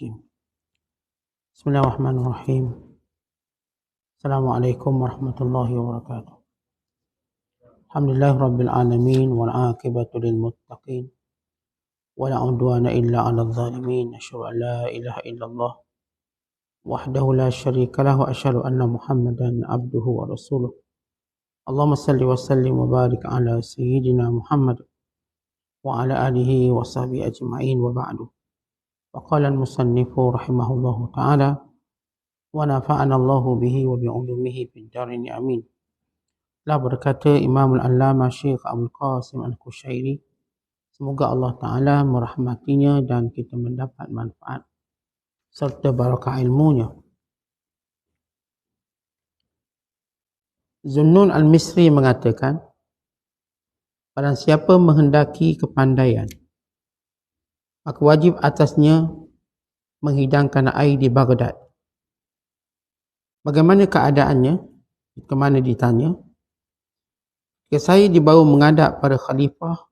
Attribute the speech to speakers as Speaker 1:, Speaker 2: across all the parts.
Speaker 1: الرجيم. بسم الله الرحمن الرحيم. السلام عليكم ورحمة الله وبركاته. الحمد لله رب العالمين والعاقبة للمتقين ولا عدوان إلا على الظالمين. أشهد أن لا إله إلا الله وحده لا شريك له وأشهد أن محمدا عبده ورسوله. اللهم صل وسلم وبارك على سيدنا محمد وعلى آله وصحبه أجمعين وبعد. وقال المصنف رحمه الله تعالى ونفعنا الله به وبعلومه في الدارين آمين. Telah berkata Imam Al-Allamah Syekh Abdul Qasim Al-Kushairi, semoga Allah Ta'ala merahmatinya dan kita mendapat manfaat serta barakah ilmunya. Zunnun Al-Misri mengatakan, barang siapa menghendaki kepandaian, maka wajib atasnya menghidangkan air di Baghdad. Bagaimana keadaannya? Ke mana ditanya? Saya dibawa menghadap pada khalifah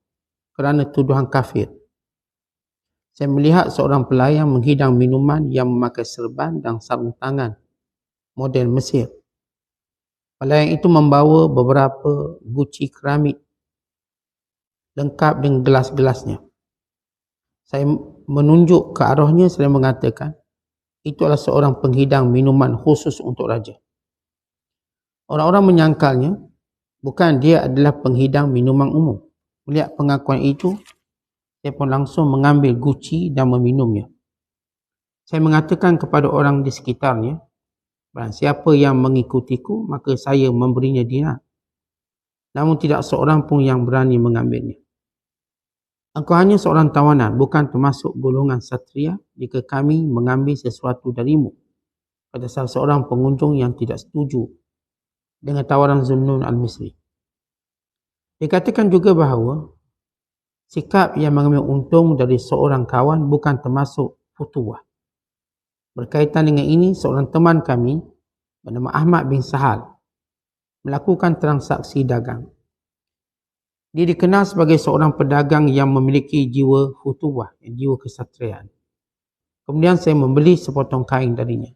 Speaker 1: kerana tuduhan kafir. Saya melihat seorang pelayan menghidang minuman yang memakai serban dan sarung tangan model Mesir. Pelayan itu membawa beberapa guci keramik lengkap dengan gelas-gelasnya. Saya menunjuk ke arahnya, saya mengatakan, itu adalah seorang penghidang minuman khusus untuk raja. Orang-orang menyangkalnya, bukan dia adalah penghidang minuman umum. Melihat pengakuan itu, saya pun langsung mengambil guci dan meminumnya. Saya mengatakan kepada orang di sekitarnya, barang siapa yang mengikutiku, maka saya memberinya dinar. Namun tidak seorang pun yang berani mengambilnya. Engkau hanya seorang tawanan, bukan termasuk golongan satria jika kami mengambil sesuatu darimu. Kata salah seorang pengunjung yang tidak setuju dengan tawaran Zunnun Al-Misri. Dikatakan juga bahawa sikap yang mengambil untung dari seorang kawan bukan termasuk futuwah. Berkaitan dengan ini, seorang teman kami bernama Ahmad bin Sahal melakukan transaksi dagang. Dia dikenal sebagai seorang pedagang yang memiliki jiwa futuwah, jiwa kesatriaan. Kemudian saya membeli sepotong kain darinya.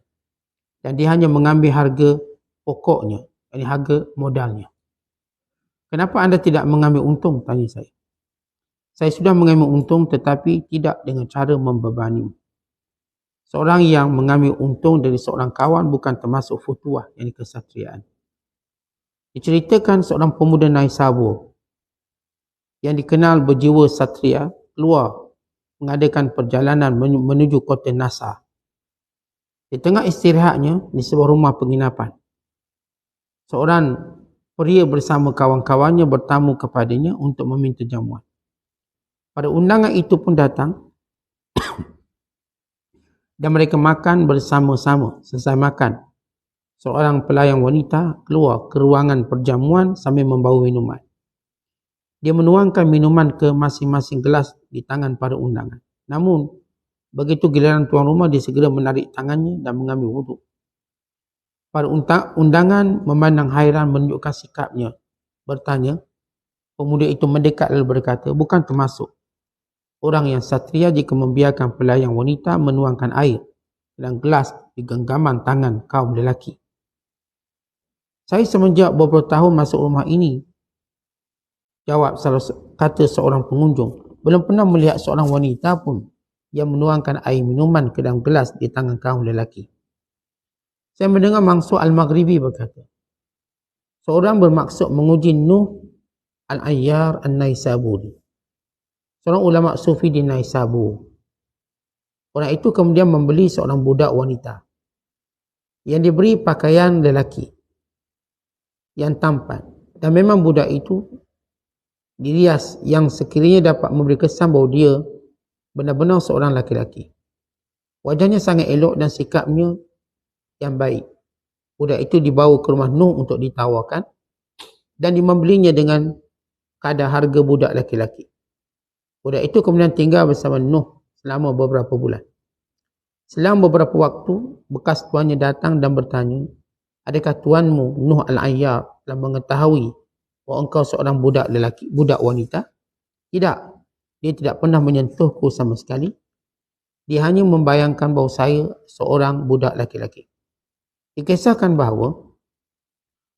Speaker 1: Dan dia hanya mengambil harga pokoknya, ini harga modalnya. Kenapa anda tidak mengambil untung? Tanya saya. Saya sudah mengambil untung tetapi tidak dengan cara membebani. Seorang yang mengambil untung dari seorang kawan bukan termasuk futuwah, yang kesatriaan. Diceritakan seorang pemuda Naisabur yang dikenal berjiwa satria keluar mengadakan perjalanan menuju kota Nasa. Di tengah istirahatnya di sebuah rumah penginapan, seorang pria bersama kawan-kawannya bertamu kepadanya untuk meminta jamuan. Pada undangan itu pun datang dan mereka makan bersama-sama. Selesai makan, seorang pelayan wanita keluar ke ruangan perjamuan sambil membawa minuman. Dia menuangkan minuman ke masing-masing gelas di tangan para undangan. Namun, begitu giliran tuan rumah, dia segera menarik tangannya dan mengambil wuduk. Para undangan memandang hairan menunjukkan sikapnya. Bertanya, pemuda itu mendekat lalu berkata, bukan termasuk orang yang satria jika membiarkan pelayan wanita menuangkan air dalam gelas di genggaman tangan kaum lelaki. Saya semenjak beberapa tahun masuk rumah ini, jawab kata seorang pengunjung, belum pernah melihat seorang wanita pun yang menuangkan air minuman ke dalam gelas di tangan kaum lelaki. Saya mendengar Mansur Al-Maghribi berkata, seorang bermaksud menguji Nuh Al-Ayyar An-Naisaburi, seorang ulama sufi di Naisabur. Orang itu kemudian membeli seorang budak wanita yang diberi pakaian lelaki yang tampan, dan memang budak itu dirias yang sekiranya dapat memberi kesan bahawa dia benar-benar seorang laki-laki. Wajahnya sangat elok dan sikapnya yang baik. Budak itu dibawa ke rumah Nuh untuk ditawarkan dan membelinya dengan kadar harga budak laki-laki. Budak itu kemudian tinggal bersama Nuh selama beberapa bulan. Selang beberapa waktu, bekas tuannya datang dan bertanya, adakah tuanmu Nuh Al-Ayyar telah mengetahui bahawa engkau seorang budak lelaki, budak wanita? Tidak, dia tidak pernah menyentuhku sama sekali. Dia hanya membayangkan bahawa saya seorang budak laki-laki. Dikisahkan bahawa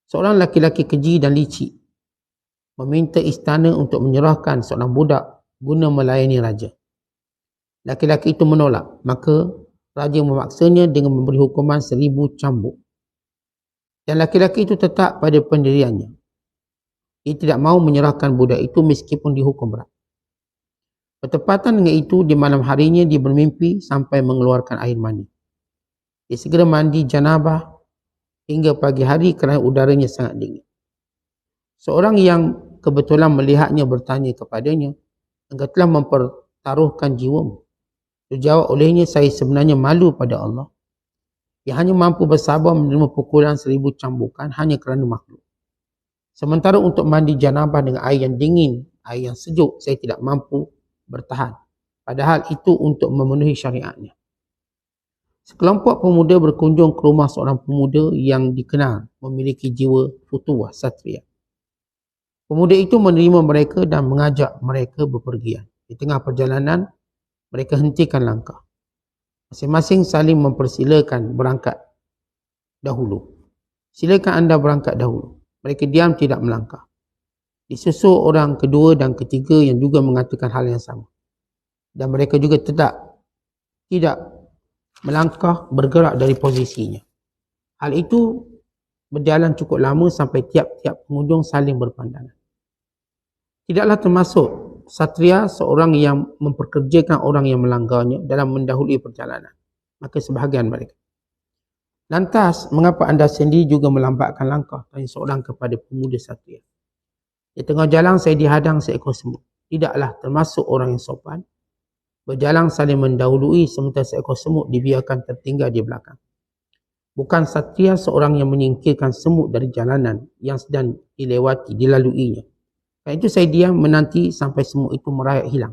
Speaker 1: seorang laki-laki keji dan licik meminta istana untuk menyerahkan seorang budak guna melayani raja. Laki-laki itu menolak, maka raja memaksanya dengan memberi hukuman 1000 cambuk. Dan laki-laki itu tetap pada pendiriannya. Dia tidak mahu menyerahkan budak itu meskipun dihukum berat. Bertepatan dengan itu, di malam harinya dia bermimpi sampai mengeluarkan air mani. Dia segera mandi janabah hingga pagi hari kerana udaranya sangat dingin. Seorang yang kebetulan melihatnya bertanya kepadanya, "Engkau telah mempertaruhkan jiwamu?" Dijawab olehnya, "Saya sebenarnya malu pada Allah yang hanya mampu bersabar menerima pukulan 1000 cambukan hanya kerana makhluk. Sementara untuk mandi janabah dengan air yang dingin, air yang sejuk, saya tidak mampu bertahan. Padahal itu untuk memenuhi syariatnya." Sekelompok pemuda berkunjung ke rumah seorang pemuda yang dikenal memiliki jiwa futuwah satria. Pemuda itu menerima mereka dan mengajak mereka bepergian. Di tengah perjalanan, mereka hentikan langkah. Masing-masing saling mempersilakan berangkat dahulu. "Silakan anda berangkat dahulu." Mereka diam tidak melangkah. Disusul orang kedua dan ketiga yang juga mengatakan hal yang sama. Dan mereka juga tidak melangkah bergerak dari posisinya. Hal itu berjalan cukup lama sampai tiap-tiap pengunjung saling berpandangan. Tidaklah termasuk satria seorang yang memperkerjakan orang yang melanggarnya dalam mendahului perjalanan. Maka sebahagian mereka, "Lantas, mengapa anda sendiri juga melambatkan langkah?" tanya seorang kepada pemuda satria. "Di tengah jalan saya dihadang seekor semut. Tidaklah termasuk orang yang sopan berjalan saling mendahului sementara seekor semut dibiarkan tertinggal di belakang. Bukan satria seorang yang menyingkirkan semut dari jalanan yang sedang dilaluinya. Karena itu saya diam menanti sampai semut itu merayap hilang.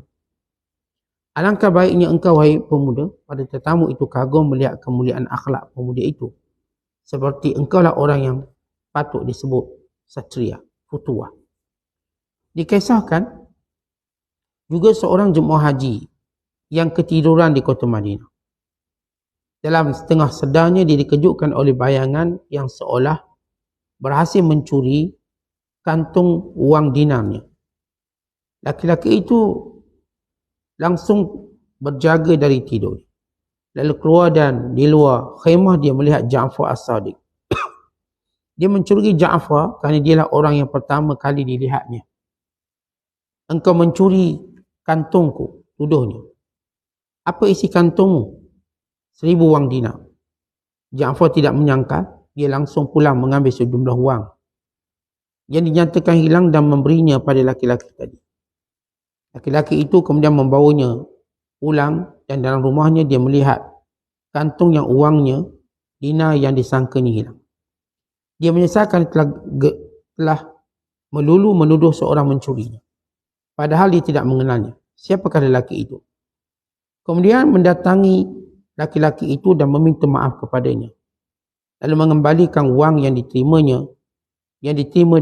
Speaker 1: Alangkah baiknya engkau, wahai pemuda." Pada tetamu itu kagum melihat kemuliaan akhlak pemuda itu. Seperti engkaulah orang yang patut disebut satria, futuwah. Dikisahkan juga seorang jemaah haji yang ketiduran di kota Madinah. Dalam setengah sedarnya dia dikejutkan oleh bayangan yang seolah berhasil mencuri kantung wang dinarnya. Laki-laki itu langsung berjaga dari tidur. Lalu keluar dan di luar khemah dia melihat Ja'far As-Sadiq. Dia mencurigai Ja'far kerana dialah orang yang pertama kali dilihatnya. "Engkau mencuri kantungku," tuduhnya. "Apa isi kantungmu?" 1000 wang dinar. Ja'far tidak menyangka, dia langsung pulang mengambil sejumlah wang yang dinyatakan hilang dan memberinya pada laki-laki tadi. Laki-laki itu kemudian membawanya pulang dan dalam rumahnya dia melihat kantung yang uangnya dinar yang disangkanya hilang. Dia menyesalkan telah melulu menuduh seorang mencurinya. Padahal dia tidak mengenalnya. Siapakah lelaki itu? Kemudian mendatangi laki-laki itu dan meminta maaf kepadanya. Lalu mengembalikan wang yang diterima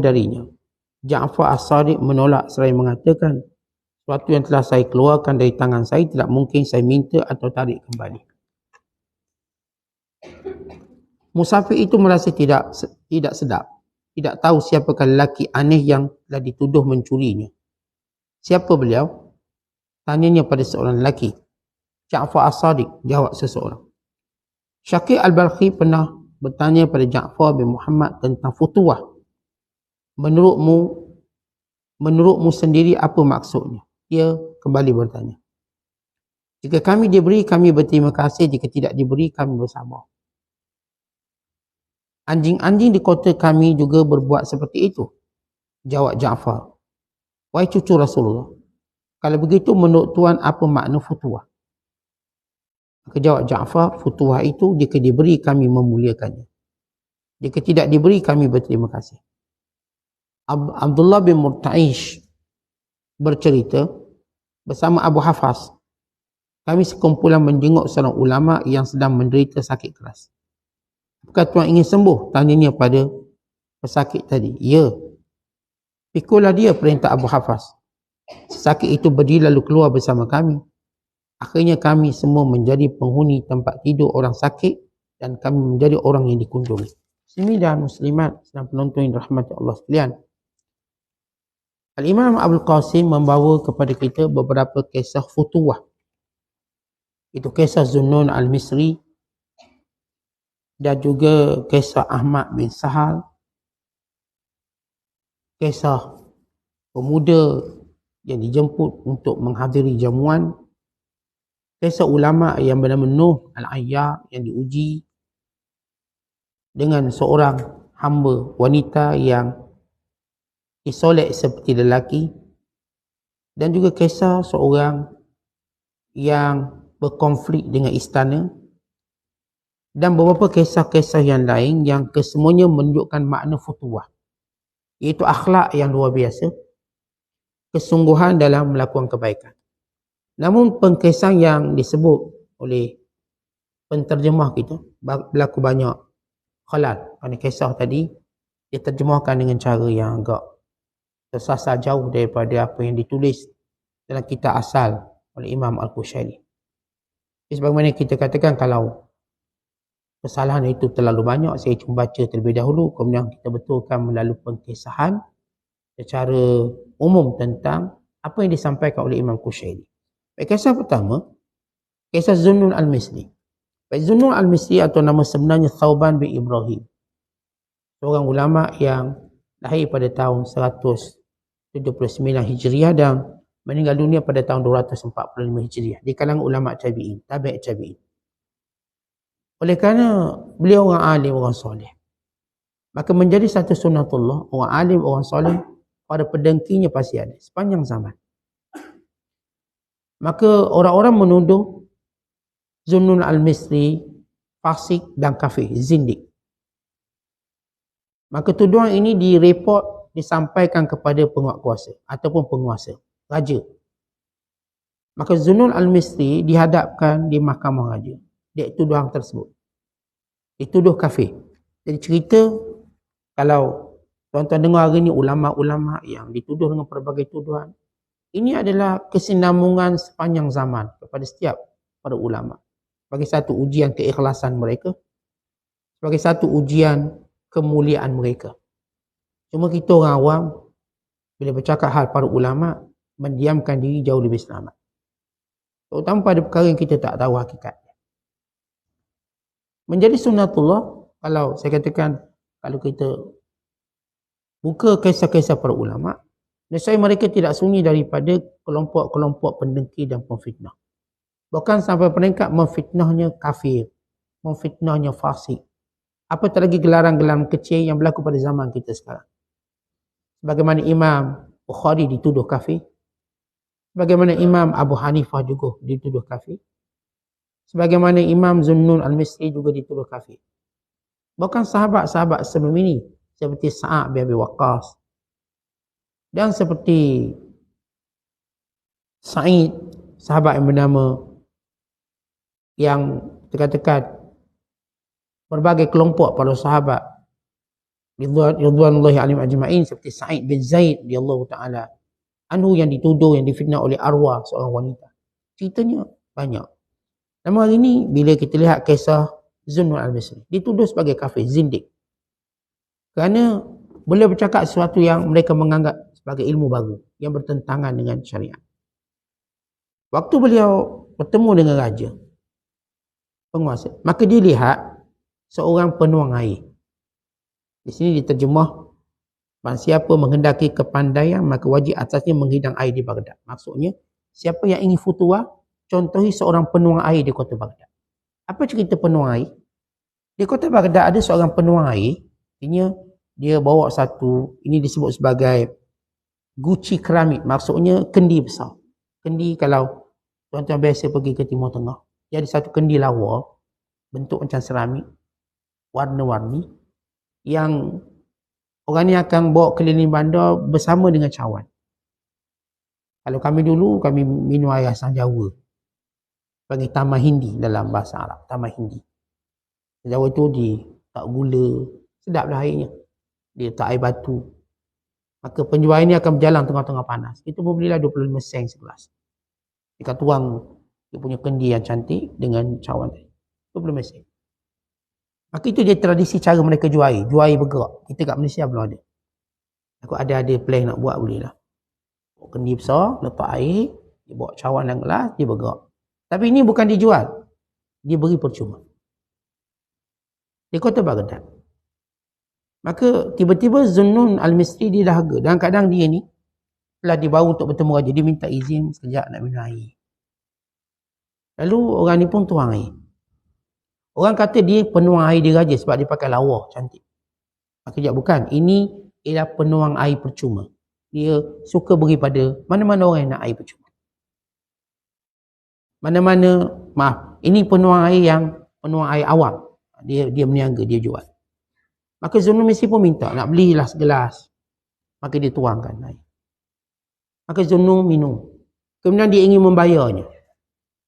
Speaker 1: darinya. Ja'far As-Sadiq menolak seraya mengatakan, "Sesuatu yang telah saya keluarkan dari tangan saya tidak mungkin saya minta atau tarik kembali." Musafir itu merasa tidak sedap. Tidak tahu siapakah lelaki aneh yang telah dituduh mencurinya. "Siapa beliau?" tanyanya pada seorang lelaki. "Ja'far As-Sadiq," jawab seseorang. Syakir Al-Balkhi pernah bertanya pada Ja'far bin Muhammad tentang futuwah. Menurutmu sendiri apa maksudnya? Dia kembali bertanya. "Jika kami diberi, kami berterima kasih. Jika tidak diberi, kami bersabar. Anjing-anjing di kota kami juga berbuat seperti itu," jawab Ja'far. "Wahai cucu Rasulullah, kalau begitu menurut Tuan apa makna futuwah?" Maka jawab Ja'far, "Futuwah itu jika diberi kami memuliakannya. Jika tidak diberi kami berterima kasih." Abdullah bin Murta'ish bercerita, bersama Abu Hafaz, kami sekumpulan menjenguk seorang ulama yang sedang menderita sakit keras. "Apakah tuan ingin sembuh?" tanyanya pada pesakit tadi. "Ya." "Pikulah dia," perintah Abu Hafaz. Sesakit itu berdiri lalu keluar bersama kami. Akhirnya kami semua menjadi penghuni tempat tidur orang sakit dan kami menjadi orang yang dikunjungi. Muslimin dan muslimat sedang penonton yang dirahmati Allah sekalian. Al-Imam Abdul Qasim membawa kepada kita beberapa kisah futuwah. Itu kisah Zunnun al-Misri dan juga kisah Ahmad bin Sahal, kisah pemuda yang dijemput untuk menghadiri jamuan, kisah ulama yang bernama Nuh al-Ayyar yang diuji dengan seorang hamba wanita yang disolek seperti lelaki, dan juga kisah seorang yang berkonflik dengan istana, dan beberapa kisah-kisah yang lain yang kesemuanya menunjukkan makna futuwah, iaitu akhlak yang luar biasa, kesungguhan dalam melakukan kebaikan. Namun pengkisah yang disebut oleh penterjemah kita berlaku banyak khalal. Kerana kisah tadi diterjemahkan dengan cara yang agak tersasar jauh daripada apa yang ditulis dalam kitab asal oleh Imam Al-Qushairi. Sebagaimana kita katakan, kalau kesalahan itu terlalu banyak, saya cuma baca terlebih dahulu, kemudian kita betulkan melalui pengkisahan secara umum tentang apa yang disampaikan oleh Imam Qushairi. Kisah pertama, kisah Zunnun al-Misri. Zunnun al-Misri atau nama sebenarnya Thauban bin Ibrahim, seorang ulama yang lahir pada tahun 179 Hijriah dan meninggal dunia pada tahun 245 Hijriah di kalangan ulama tabi'in, tabi' tabi'in. Oleh kerana beliau orang alim, orang soleh, maka menjadi satu sunnatullah, orang alim, orang soleh pada pedengkinya pasti ada sepanjang zaman. Maka orang-orang menuduh Zunnun al-Misri fasik dan kafir, zindik. Maka tuduhan ini direport, disampaikan kepada penguatkuasa ataupun penguasa, raja. Maka Zunnun al-Misri dihadapkan di mahkamah raja. Dia tuduhan tersebut, dituduh kafir. Jadi cerita, kalau tuan-tuan dengar hari ini ulama-ulama yang dituduh dengan pelbagai tuduhan, ini adalah kesinambungan sepanjang zaman kepada setiap para ulama. Sebagai satu ujian keikhlasan mereka, sebagai satu ujian kemuliaan mereka. Cuma kita orang awam, bila bercakap hal para ulama, mendiamkan diri jauh lebih selamat. Terutama pada perkara yang kita tak tahu hakikatnya. Menjadi sunnatullah, kalau saya katakan, kalau kita buka kisah-kisah para ulama, nescaya mereka tidak sunyi daripada kelompok-kelompok pendengki dan pemfitnah. Bahkan sampai peringkat memfitnahnya kafir, memfitnahnya fasik. Apatah lagi gelaran-gelaran kecil yang berlaku pada zaman kita sekarang. Bagaimana Imam Bukhari dituduh kafir, bagaimana Imam Abu Hanifah juga dituduh kafir, sebagaimana Imam Zunnun al-Misri juga dituduh kafir. Bahkan sahabat-sahabat sebelum ini seperti Sa'ad bin Abi Waqqas dan seperti Sa'id, sahabat yang bernama, yang dikatakan berbagai kelompok para sahabat ridwanullahi alaihim ajma'in, seperti Sa'id bin Zaid radhiyallahu taala anhu yang dituduh, yang difitnah oleh arwah seorang wanita. Ceritanya banyak. Namun hari ini bila kita lihat kisah Zunnun al-Misri, dituduh sebagai kafir, zindik, kerana beliau bercakap sesuatu yang mereka menganggap sebagai ilmu baru yang bertentangan dengan syariat. Waktu beliau bertemu dengan raja, penguasa, maka dia lihat seorang penuang air. Di sini diterjemah, barang siapa menghendaki kepandaian maka wajib atasnya menghidang air di Baghdad. Maksudnya, siapa yang ingin futuwah, contohi seorang penuang air di kota Baghdad. Apa cerita penuang air? Di kota Baghdad ada seorang penuang air, artinya dia bawa satu, ini disebut sebagai guci keramik, maksudnya kendi besar. Kendi, kalau tuan-tuan biasa pergi ke Timur Tengah, dia ada satu kendi lawa, bentuk macam seramik, warna-warni, yang orang ni akan bawa keliling bandar bersama dengan cawan. Kalau kami dulu, kami minum air asam Jawa, panggil Taman Hindi dalam bahasa Arab, Taman Hindi. Jawa tu tak gula, sedaplah airnya. Dia tak air batu. Maka penjual ini akan berjalan tengah-tengah panas. Itu pun belilah 25 sen segelas. Dia tuang Dia punya kendi yang cantik dengan cawan tadi. Itu belum Mesir. Maka itu dia tradisi cara mereka jual air. Jual air bergerak. Kita kat Malaysia belum ada. Aku ada plan nak buat boleh lah. Kendi besar, letak air, dia bawa cawan dan gelas, dia bergerak. Tapi ini bukan dijual. Dia beri percuma. Di kota Baghdad. Maka tiba-tiba Zunnun Al-Misri dia dahaga. Dan kadang dia ni telah dibawa untuk bertemu raja. Dia minta izin sekejap nak minum air. Lalu orang ni pun tuang air. Orang kata dia penuang air dia raja sebab dia pakai lawa cantik. Maka sekejap bukan. Ini ialah penuang air percuma. Dia suka beri pada mana-mana orang yang nak air percuma. Mana-mana, maaf, ini penuang air awam. Dia meniaga, dia jual. Maka Zunnun Misri pun minta, nak belilah segelas. Maka dia tuangkan air. Maka Zunnun minum. Kemudian dia ingin membayarnya.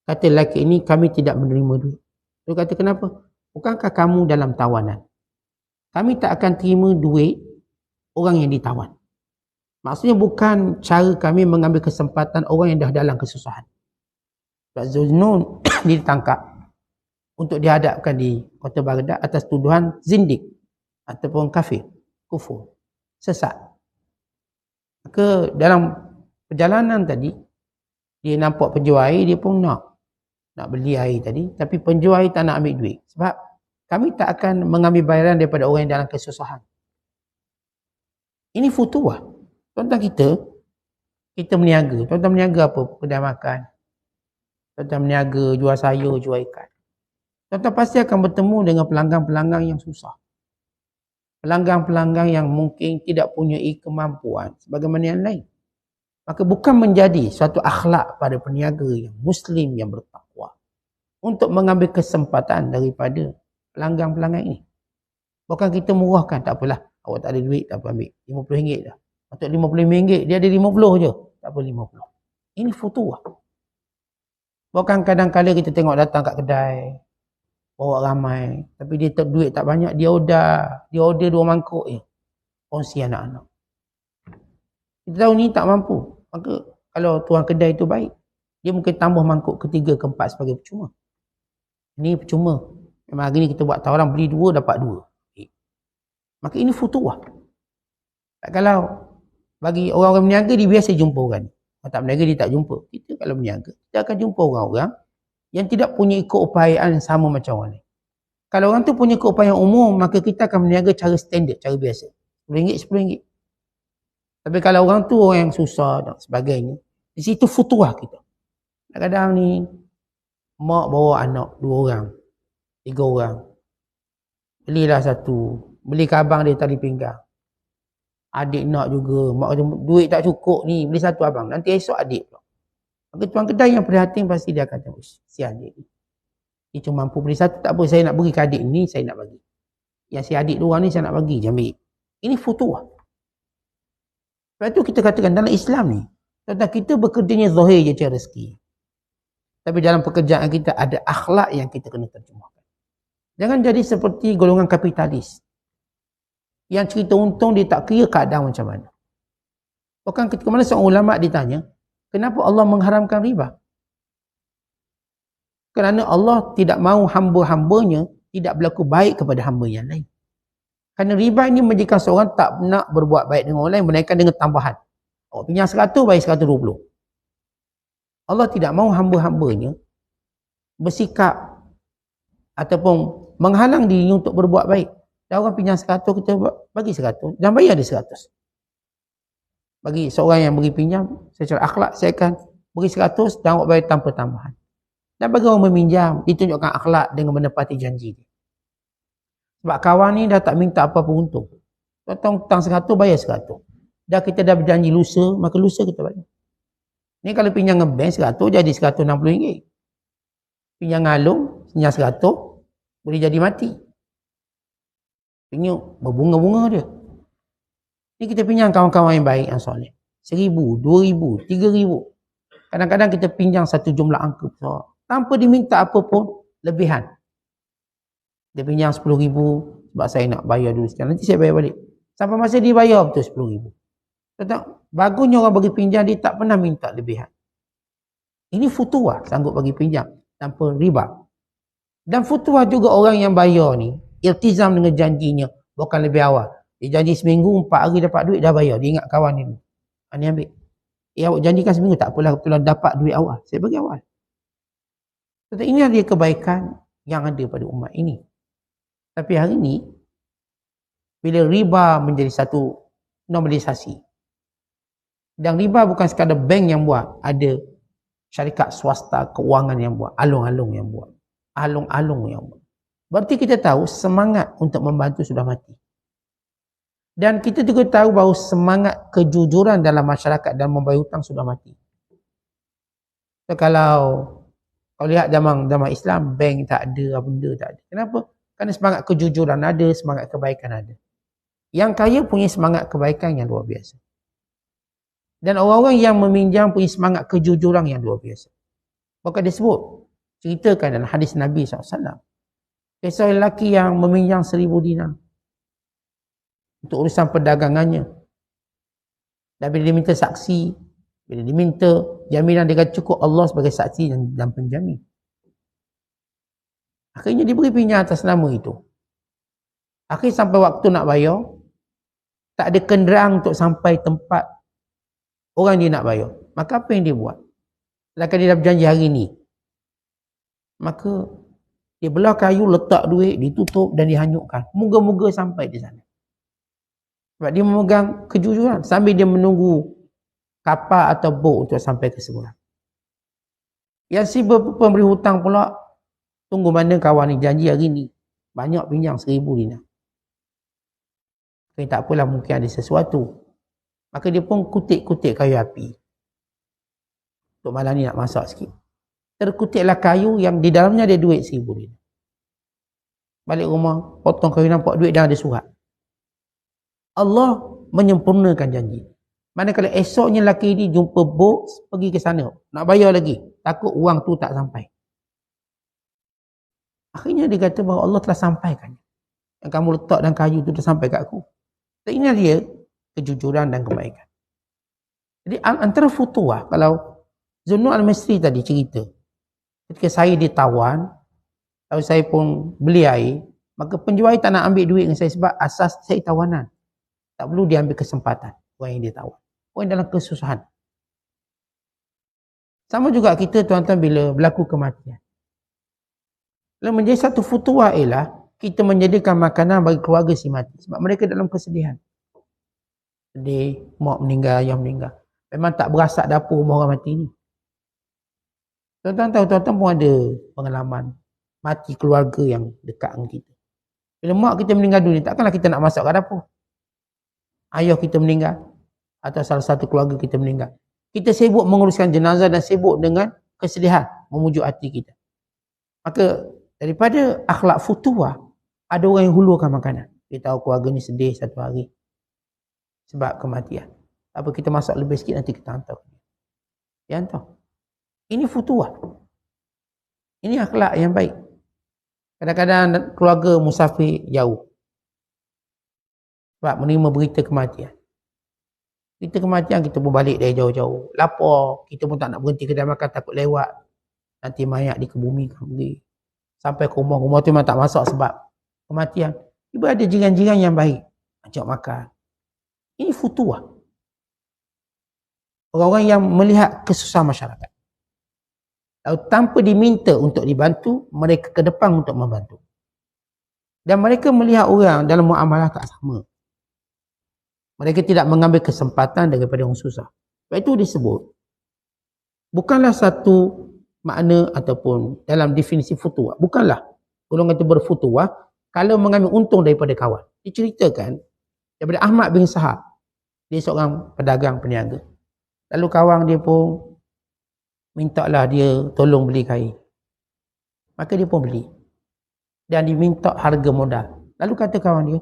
Speaker 1: Kata lelaki ini, kami tidak menerima duit. Dia kata, kenapa? Bukankah kamu dalam tawanan? Kami tak akan terima duit orang yang ditawan. Maksudnya bukan cara kami mengambil kesempatan orang yang dah dalam kesusahan. Sebab Zunnun ditangkap untuk dihadapkan di kota Baghdad atas tuduhan zindik ataupun kafir, kufur, sesat. Maka dalam perjalanan tadi, dia nampak penjual air, dia pun nak beli air tadi. Tapi penjual air tak nak ambil duit. Sebab kami tak akan mengambil bayaran daripada orang yang dalam kesusahan. Ini futuah. Tuan-tuan kita meniaga. Tuan-tuan meniaga apa? Kedai makan. Tuan-tuan meniaga jual sayur, jual ikan. Tuan-tuan pasti akan bertemu dengan pelanggan-pelanggan yang susah. Pelanggan-pelanggan yang mungkin tidak punya kemampuan sebagaimana yang lain. Maka bukan menjadi suatu akhlak pada peniaga yang Muslim yang bertakwa untuk mengambil kesempatan daripada pelanggan-pelanggan ini. Bukan kita murahkan, tak apalah. Awak tak ada duit, tak apa ambil. RM50 dah. Untuk RM50, dia ada 50 je. Tak apa 50. Ini futuah. Bukan kadang-kadang kita tengok datang kat kedai, bawa ramai. Tapi dia duit tak banyak, dia order 2 mangkuk je. Kongsi anak-anak. Kita tahu ni tak mampu. Maka kalau tuan kedai tu baik, dia mungkin tambah mangkuk ketiga, keempat sebagai percuma. Ini percuma. Memang hari ni kita buat tawaran beli 2 dapat 2. Maka ini futuah. Kalau bagi orang-orang berniaga, dia biasa jumpa orang. Kalau tak berniaga, dia tak jumpa. Kita kalau berniaga, kita akan jumpa orang-orang yang tidak punya keupayaan sama macam orang lain. Kalau orang tu punya keupayaan umum, maka kita akan berniaga cara standard, cara biasa. RM10, RM10. Tapi kalau orang tu orang yang susah dan sebagainya, di situ futuah kita. Kadang-kadang ni, mak bawa anak 2 orang, 3 orang. Belilah satu. Beli ke abang dia tali pinggang. Adik nak juga. Mak kata, duit tak cukup ni. Beli satu abang. Nanti esok adik pula. Maka tuan kedai yang prihatin pasti dia akan kata, sian adik ni. Dia cuma mampu beli satu. Tak apa, saya nak bagi ke adik ni, saya nak bagi. Yang si adik 2 orang ni saya nak bagi. Dia ambil. Ini futuah. Sebab itu kita katakan dalam Islam ni, tentang kita bekerjanya zahir je cari rezeki. Tapi dalam pekerjaan kita ada akhlak yang kita kena terjemahkan. Jangan jadi seperti golongan kapitalis. Yang cerita untung dia tak kira keadaan macam mana. Bahkan ketika mana seorang ulama ditanya, kenapa Allah mengharamkan riba? Kerana Allah tidak mahu hamba-hambanya tidak berlaku baik kepada hamba yang lain. Kerana riba ini menjadikan seorang tak nak berbuat baik dengan orang lain, menaikkan dengan tambahan. Awak pinjam 100, bayar 120. Allah tidak mahu hamba-hambanya bersikap ataupun menghalang dirinya untuk berbuat baik. Dan orang pinjam 100, kita bagi 100 dan bayar dia 100. Bagi seorang yang beri pinjam, secara akhlak saya akan beri 100 dan awak bayar tanpa tambahan. Dan bagi orang meminjam, ditunjukkan akhlak dengan menepati janji dia. Sebab kawan ni dah tak minta apa-apa untung. Tolong hutang 100, bayar 100. Dah kita dah berjanji lusa, maka lusa kita bayar. Ni kalau pinjam nge-bank 100 jadi RM160. Pinjam ngalung, pinjam 100, boleh jadi mati. Tengok berbunga-bunga dia. Ni kita pinjam kawan-kawan yang baik, yang soleh. 1,000, 2,000, 3,000. Kadang-kadang kita pinjam satu jumlah angka besar. Tanpa diminta apa pun, lebihan. Dia pinjam 10,000 sebab saya nak bayar dulu sekian. Nanti saya bayar balik. Sampai masa dia bayar betul 10,000. Bagusnya orang bagi pinjam, dia tak pernah minta lebihan. Ini futuah, sanggup bagi pinjam tanpa riba. Dan futuah juga orang yang bayar ni iltizam dengan janjinya, bukan lebih awal. Dia janji seminggu, 4 hari dapat duit, dah bayar. Dia ingat kawan ni. Ni ambil. Awak janjikan seminggu, tak apalah, kebetulan dapat duit awal, saya bagi awal. Tetapi ini adalah kebaikan yang ada pada umat ini. Tapi hari ini, bila riba menjadi satu normalisasi, dan riba bukan sekadar bank yang buat, ada syarikat swasta keuangan yang buat, alung-alung yang buat, alung-alung yang buat. Berarti kita tahu semangat untuk membantu sudah mati. Dan kita juga tahu bahawa semangat kejujuran dalam masyarakat dan membayar hutang sudah mati. So, kalau lihat zaman Islam, bank tak ada, benda tak ada. Kenapa? Kerana semangat kejujuran ada, semangat kebaikan ada. Yang kaya punya semangat kebaikan yang luar biasa. Dan orang-orang yang meminjam punya semangat kejujuran yang luar biasa. Maka dia sebut, ceritakan dalam hadis Nabi SAW. Kisah lelaki yang meminjam 1,000 dinar. Untuk urusan perdagangannya. Dan bila dia minta saksi, bila dia minta jaminan, dia kata cukup Allah sebagai saksi dan penjamin. Akhirnya diberi pinjam atas nama itu. Akhirnya sampai waktu nak bayar, tak ada kenderaan untuk sampai tempat orang dia nak bayar. Maka apa yang dia buat? Sedangkan dia dah berjanji hari ni. Maka dia belah kayu, letak duit, ditutup dan dihanyutkan. Moga-moga sampai di sana. Sebab dia memegang kejujuran sambil dia menunggu kapal atau bot untuk sampai ke seberang. Yang si pemberi hutang pula tunggu mana kawan ni janji hari ni. Banyak pinjam 1,000 dinar. Okay, tak apalah, mungkin ada sesuatu. Maka dia pun kutik-kutik kayu api. Untuk malam ni nak masak sikit. Terkutiklah kayu yang di dalamnya ada duit 1,000 dinar. Balik rumah, potong kayu, nampak duit dan ada surat. Allah menyempurnakan janji. Manakala esoknya lelaki ini jumpa bot, pergi ke sana. Nak bayar lagi. Takut wang tu tak sampai. Akhirnya dia kata bahawa Allah telah sampaikan. Yang kamu letak dan kayu tu dah sampai kat aku. Dan ini dia kejujuran dan kebaikan. Jadi antara futuah, kalau Zunnun Al-Misri tadi cerita, ketika saya ditawan, kalau saya pun beli air, maka penjual air tak nak ambil duit dengan saya sebab asas saya tawanan. Tak perlu dia ambil kesempatan orang yang dia tawan. Orang dalam kesusahan. Sama juga kita tuan-tuan bila berlaku kematian. Lalu menjadi satu futuah ialah kita menyediakan makanan bagi keluarga si mati. Sebab mereka dalam kesedihan. Sedih, mak meninggal, ayah meninggal. Memang tak berasak dapur rumah orang mati ni. Tuan-tuan tahu, tuan-tuan pun ada pengalaman mati keluarga yang dekat dengan kita. Bila mak kita meninggal dunia, takkanlah kita nak masuk ke dapur. Ayah kita meninggal atau salah satu keluarga kita meninggal. Kita sibuk menguruskan jenazah dan sibuk dengan kesedihan memujuk hati kita. Maka daripada akhlak futuah, ada orang yang hulurkan makanan. Dia tahu keluarga ni sedih satu hari sebab kematian. Apa kita masak lebih sikit, nanti kita hantar. Dia hantar. Ini futuah. Ini akhlak yang baik. Kadang-kadang keluarga musafir jauh. Sebab menerima berita kematian. Berita kematian kita pun balik dari jauh-jauh. Lapar, kita pun tak nak berhenti kedai makan, takut lewat. Nanti mayat dikebumikan pergi. Sampai ke rumah tu memang tak masak sebab kematian. Tiba ada jiran-jiran yang baik. Ajak makan. Ini futuah. Orang-orang yang melihat kesusahan masyarakat. Lalu tanpa diminta untuk dibantu, mereka ke depan untuk membantu. Dan mereka melihat orang dalam muamalah tak sama. Mereka tidak mengambil kesempatan daripada orang susah. Sebab itu disebut, bukanlah satu makna ataupun dalam definisi futuah. Bukanlah golongan itu berfutuah kalau mengambil untung daripada kawan. Diceritakan daripada Ahmad bin Sahab. Dia seorang pedagang peniaga. Lalu kawan dia pun mintalah dia tolong beli kain. Maka dia pun beli. Dan diminta harga modal. Lalu kata kawan dia,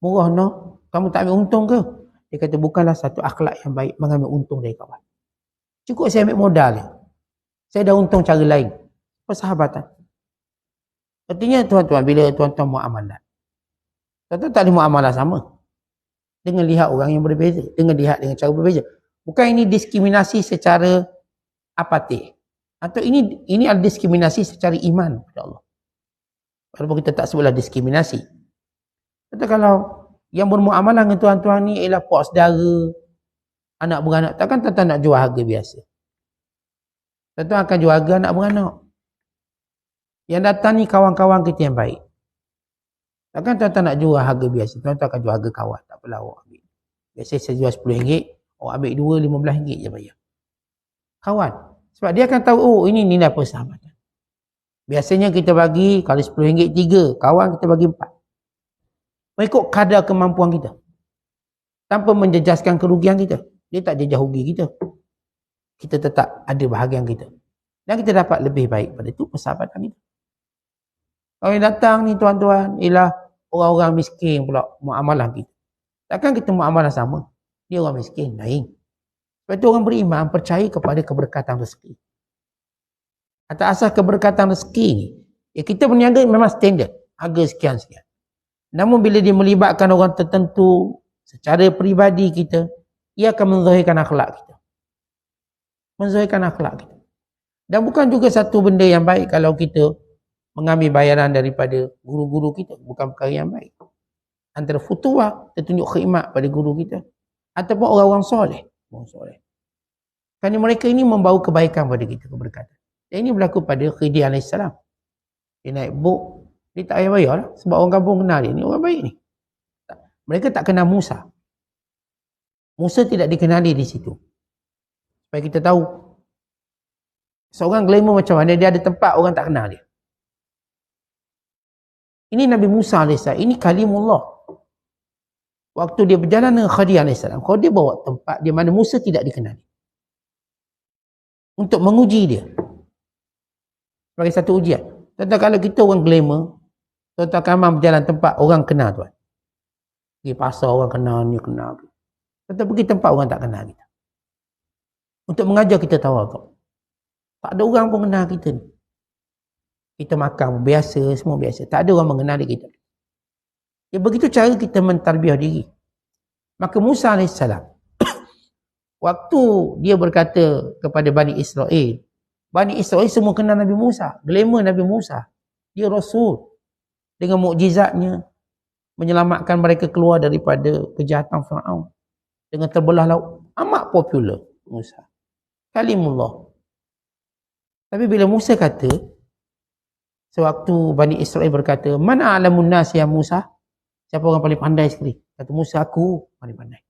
Speaker 1: murah no, kamu tak ambil untung ke? Dia kata bukanlah satu akhlak yang baik mengambil untung dari kawan. Cukup saya ambil modal je. Saya dah untung cara lain. Persahabatan. Artinya tuan-tuan, bila tuan-tuan muamalah, tuan-tuan tak ada muamalah sama. Dengan lihat orang yang berbeza. Dengan lihat dengan cara berbeza. Bukan ini diskriminasi secara apatis. Atau ini adalah diskriminasi secara iman kepada Allah. Walaupun kita tak sebutlah diskriminasi. Kata kalau yang bermuamalah dengan tuan-tuan ni ialah puak saudara, anak beranak, takkan tuan-tuan nak jual harga biasa. Tuan-tuan akan jual harga anak beranak. Yang datang ni kawan-kawan kita yang baik. Takkan tuan-tuan nak jual harga biasa. Tuan-tuan akan jual harga kawan. Tak apalah awak ambil. Biasa saya jual RM10, awak ambil RM2, RM15 je bayar. Kawan. Sebab dia akan tahu, oh ini nilai persahabatan. Biasanya kita bagi, kalau RM10 3, kawan kita bagi 4. Mengikut kadar kemampuan kita. Tanpa menjejaskan kerugian kita. Dia tak jejah rugi kita. Kita tetap ada bahagian kita. Dan kita dapat lebih baik pada itu persahabatan kita. Kalau yang datang ni tuan-tuan, ialah orang-orang miskin pula muamalah kita. Takkan kita muamalah sama. Dia orang miskin, lain. Sebab itu orang beriman percaya kepada keberkatan rezeki. Atas asas keberkatan rezeki ni, ya kita berniaga memang standard. Harga sekian-sekian. Namun bila dia melibatkan orang tertentu, secara peribadi kita, ia akan menzahirkan akhlak kita. Menzahirkan akhlak kita. Dan bukan juga satu benda yang baik kalau kita mengambil bayaran daripada guru-guru kita. Bukan perkara yang baik. Antara futuwah, kita tunjuk khidmat pada guru kita. Ataupun orang-orang soleh. Orang soleh. Kerana mereka ini membawa kebaikan pada kita, keberkatan. Dan ini berlaku pada Khidir AS. Dia naik bot, dia tak payah bayar lah. Sebab orang kampung kenal dia. Ni orang baik ni. Mereka tak kenal Musa. Musa tidak dikenali di situ. Supaya kita tahu. Seorang glamour macam mana, dia ada tempat orang tak kenal dia. Ini Nabi Musa AS. Ini kalimullah. Waktu dia berjalan dengan Khidir AS. Kalau dia bawa tempat di mana Musa tidak dikenali. Untuk menguji dia. Sebagai satu ujian. Tentu kalau kita orang glamour, tuan-tuan akan berjalan tempat orang kenal tuan. Pergi pasar orang kenal, ni kenal. Tentu pergi tempat orang tak kenal kita. Untuk mengajar kita tawaduk. Tak ada orang pun kenal kita ni. Kita makan biasa, semua biasa. Tak ada orang mengenali kita. Ya begitu cara kita mentarbiah diri. Maka Musa AS, waktu dia berkata kepada Bani Israel, Bani Israel semua kenal Nabi Musa. Glamour Nabi Musa. Dia Rasul. Dengan mukjizatnya, menyelamatkan mereka keluar daripada kejahatan Fir'aun. Dengan terbelah laut. Amat popular Musa. Kalimullah. Tapi bila Musa kata, sewaktu Bani Israel berkata, mana a'lamun nas ya Musa? Siapa orang paling pandai sekali? Kata Musa, aku paling pandai.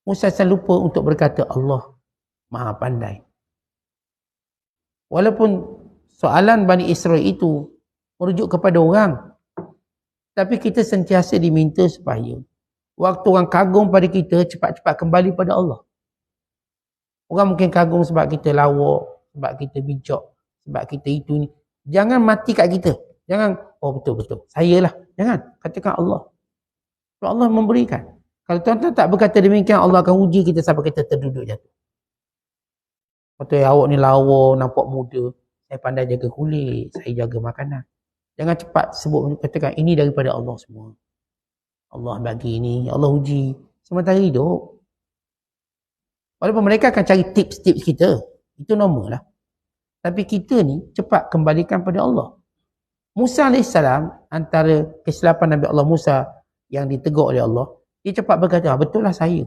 Speaker 1: Musa selalu lupa untuk berkata, Allah Maha Pandai. Walaupun soalan Bani Israel itu merujuk kepada orang, tapi kita sentiasa diminta supaya waktu orang kagum pada kita, cepat-cepat kembali pada Allah. Orang mungkin kagum sebab kita lawak, sebab kita bijak, sebab kita itu ni. Jangan mati kat kita. Jangan, oh betul-betul, saya lah. Jangan, katakan Allah. Sebab Allah memberikan. Kalau tuan-tuan tak berkata demikian, Allah akan uji kita sampai kita terduduk jatuh. Kata awak ni lawa, nampak muda. Saya pandai jaga kulit, saya jaga makanan. Jangan cepat sebut, katakan ini daripada Allah semua. Allah bagi ini, Allah uji. Sementara hidup. Walaupun mereka akan cari tips-tips kita. Itu normal lah. Tapi kita ni cepat kembalikan pada Allah. Musa AS, antara kesilapan Nabi Allah Musa yang ditegur oleh Allah, dia cepat berkata, betul lah saya.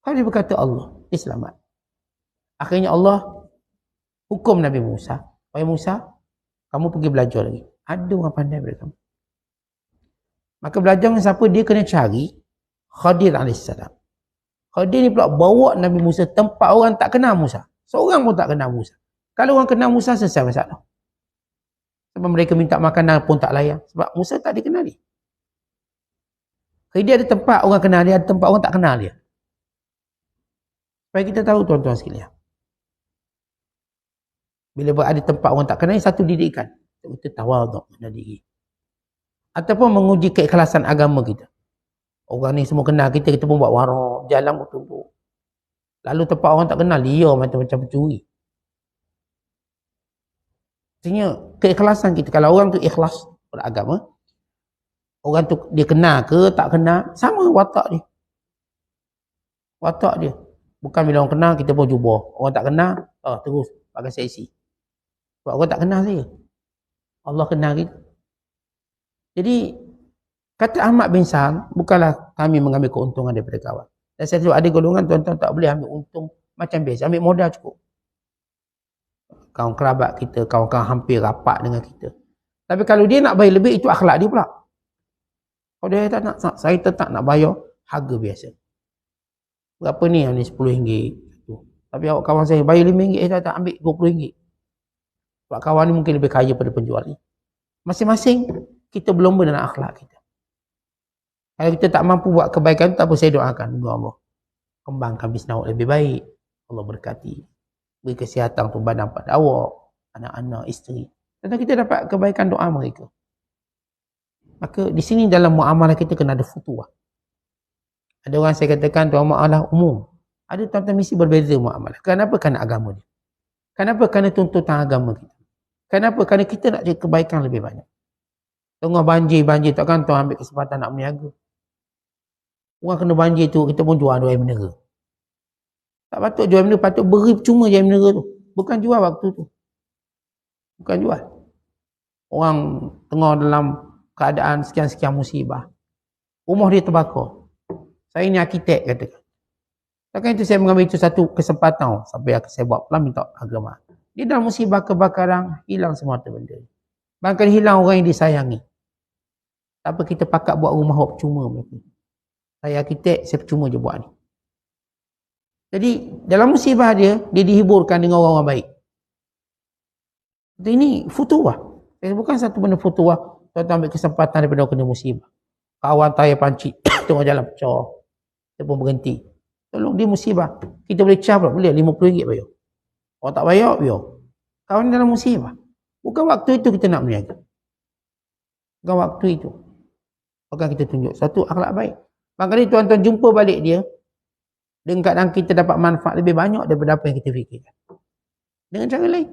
Speaker 1: Kalau dia berkata Allah, dia selamat. Akhirnya Allah hukum Nabi Musa. Wahai Musa, kamu pergi belajar lagi. Ada orang pandai pada kamu. Maka belajar dengan siapa? Dia kena cari Khidir AS. Khidir ni pula bawa Nabi Musa tempat orang tak kenal Musa. Seorang pun tak kenal Musa. Kalau orang kenal Musa, selesai masalah. Sebab mereka minta makanan pun tak layak. Sebab Musa tak dikenali. Khidir ada tempat orang kenal dia, ada tempat orang tak kenal dia. Supaya kita tahu tuan-tuan sekalian. Bila berada tempat orang tak kenal, satu didikan. Kita tawaduk pada diri. Ataupun menguji keikhlasan agama kita. Orang ni semua kenal kita, kita pun buat warak, jalan bertumpuk. Lalu tempat orang tak kenal, dia macam-macam pencuri. Artinya keikhlasan kita. Kalau orang tu ikhlas beragama, orang tu dia kenal ke tak kenal, sama watak dia. Watak dia. Bukan bila orang kenal, kita pun jubah. Orang tak kenal, terus pakai seksi. Sebab orang tak kenal saya. Allah kenal kita. Jadi, kata Ahmad bin Sa'ad, bukanlah kami mengambil keuntungan daripada kawan. Dan saya tahu ada golongan tuan-tuan tak boleh ambil untung macam biasa. Ambil modal cukup. Kawan kerabat kita, kawan-kawan hampir rapat dengan kita. Tapi kalau dia nak bayar lebih, itu akhlak dia pula. Kalau dia tak nak, saya tetap nak bayar harga biasa. Berapa ni yang ni RM10. Tapi awak kawan saya bayar RM5, saya tak ambil RM20. Sebab kawan ni mungkin lebih kaya pada penjual ni. Masing-masing kita berlomba dengan akhlak kita. Kalau kita tak mampu buat kebaikan, tak apa, saya doakan. Allah kembangkan bisnes awak lebih baik. Allah berkati. Beri kesihatan untuk badan pada awak, anak-anak, isteri. Tentu kita dapat kebaikan doa mereka. Maka di sini dalam muamalah kita kena ada futuah. Ada orang saya katakan tuan muamalah umum. Ada tuan-tuan mesti berbeza muamalah. Kenapa? Kerana agama dia. Kenapa? Kerana tuntutan agama kita. Kenapa? Kerana kita nak cari kebaikan lebih banyak. Tengah banjir, takkan tuan ambil kesempatan nak berniaga. Orang kena banjir tu, kita pun jual air mineral. Tak patut jual mineral, patut beri cuma je air mineral tu. Bukan jual waktu tu. Bukan jual. Orang tengah dalam keadaan sekian-sekian musibah. Rumah dia terbakar. Saya ni arkitek katakan. Takkan itu saya mengambil itu satu kesempatan sampai saya buat pelan minta agama. Dia dalam musibah kebakaran, hilang semua harta benda. Bahkan hilang orang yang disayangi. Tak apa kita pakat buat rumah hop cuma mereka. Saya arkitek, saya percuma je buat ni. Jadi dalam musibah dia dihiburkan dengan orang-orang baik. Ini futuah. Bukan satu benda futuah. Tuan-tuan ambil kesempatan daripada orang kena musibah. Kawan tayar pancit, tengok jalan pecah. Dia pun berhenti. Tolong dia musibah. Kita boleh charge pula, boleh RM50 bayar. Orang tak bayar, bayar. Kawan dalam musibah. Bukan waktu itu kita nak berniaga. Bukan waktu itu. Bukan kita tunjuk satu akhlak baik. Makanya tuan-tuan jumpa balik dia, dengan keadaan kita dapat manfaat lebih banyak daripada apa yang kita fikirkan. Dengan cara lain.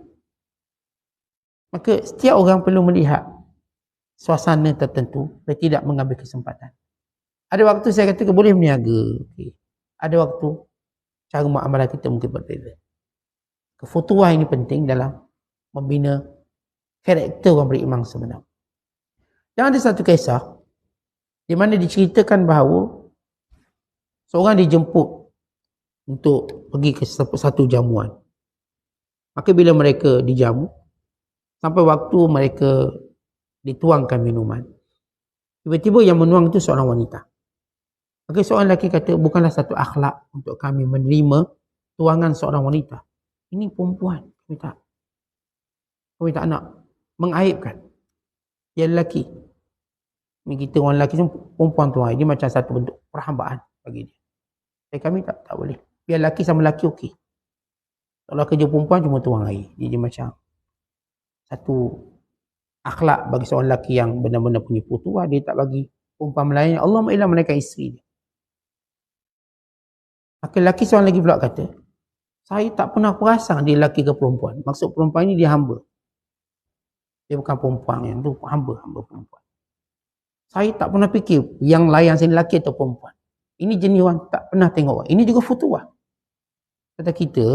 Speaker 1: Maka setiap orang perlu melihat suasana tertentu dan tidak mengambil kesempatan. Ada waktu saya kata boleh berniaga. Okay. Ada waktu cara muamalah kita mungkin berbeza. Kefutuah ini penting dalam membina karakter orang beriman sebenar. Dan ada satu kisah di mana diceritakan bahawa seorang dijemput untuk pergi ke satu jamuan. Maka bila mereka dijamu, sampai waktu mereka dituangkan minuman, tiba-tiba yang menuang itu seorang wanita. Maka seorang lelaki kata, bukanlah satu akhlak untuk kami menerima tuangan seorang wanita. Ini perempuan, kami tak nak mengaibkan. Dia lelaki. Ini kita orang lelaki tu perempuan tuan, dia macam satu bentuk perhambaan bagi dia. Kami tak boleh. Biar lelaki sama lelaki okey. Kalau kerja perempuan cuma tuang air. Dia macam satu akhlak bagi seorang lelaki yang benar-benar punya futuah, dia tak bagi perempuan melayani. Allah ma'ilah menaikkan isteri dia. Maka lelaki seorang lagi pula kata, saya tak pernah perasan dia lelaki ke perempuan. Maksud perempuan ini dia hamba. Dia bukan perempuan yang tu, hamba perempuan. Saya tak pernah fikir yang layan saya lelaki atau perempuan. Ini jenis orang tak pernah tengok orang. Ini juga futuah. Kata kita,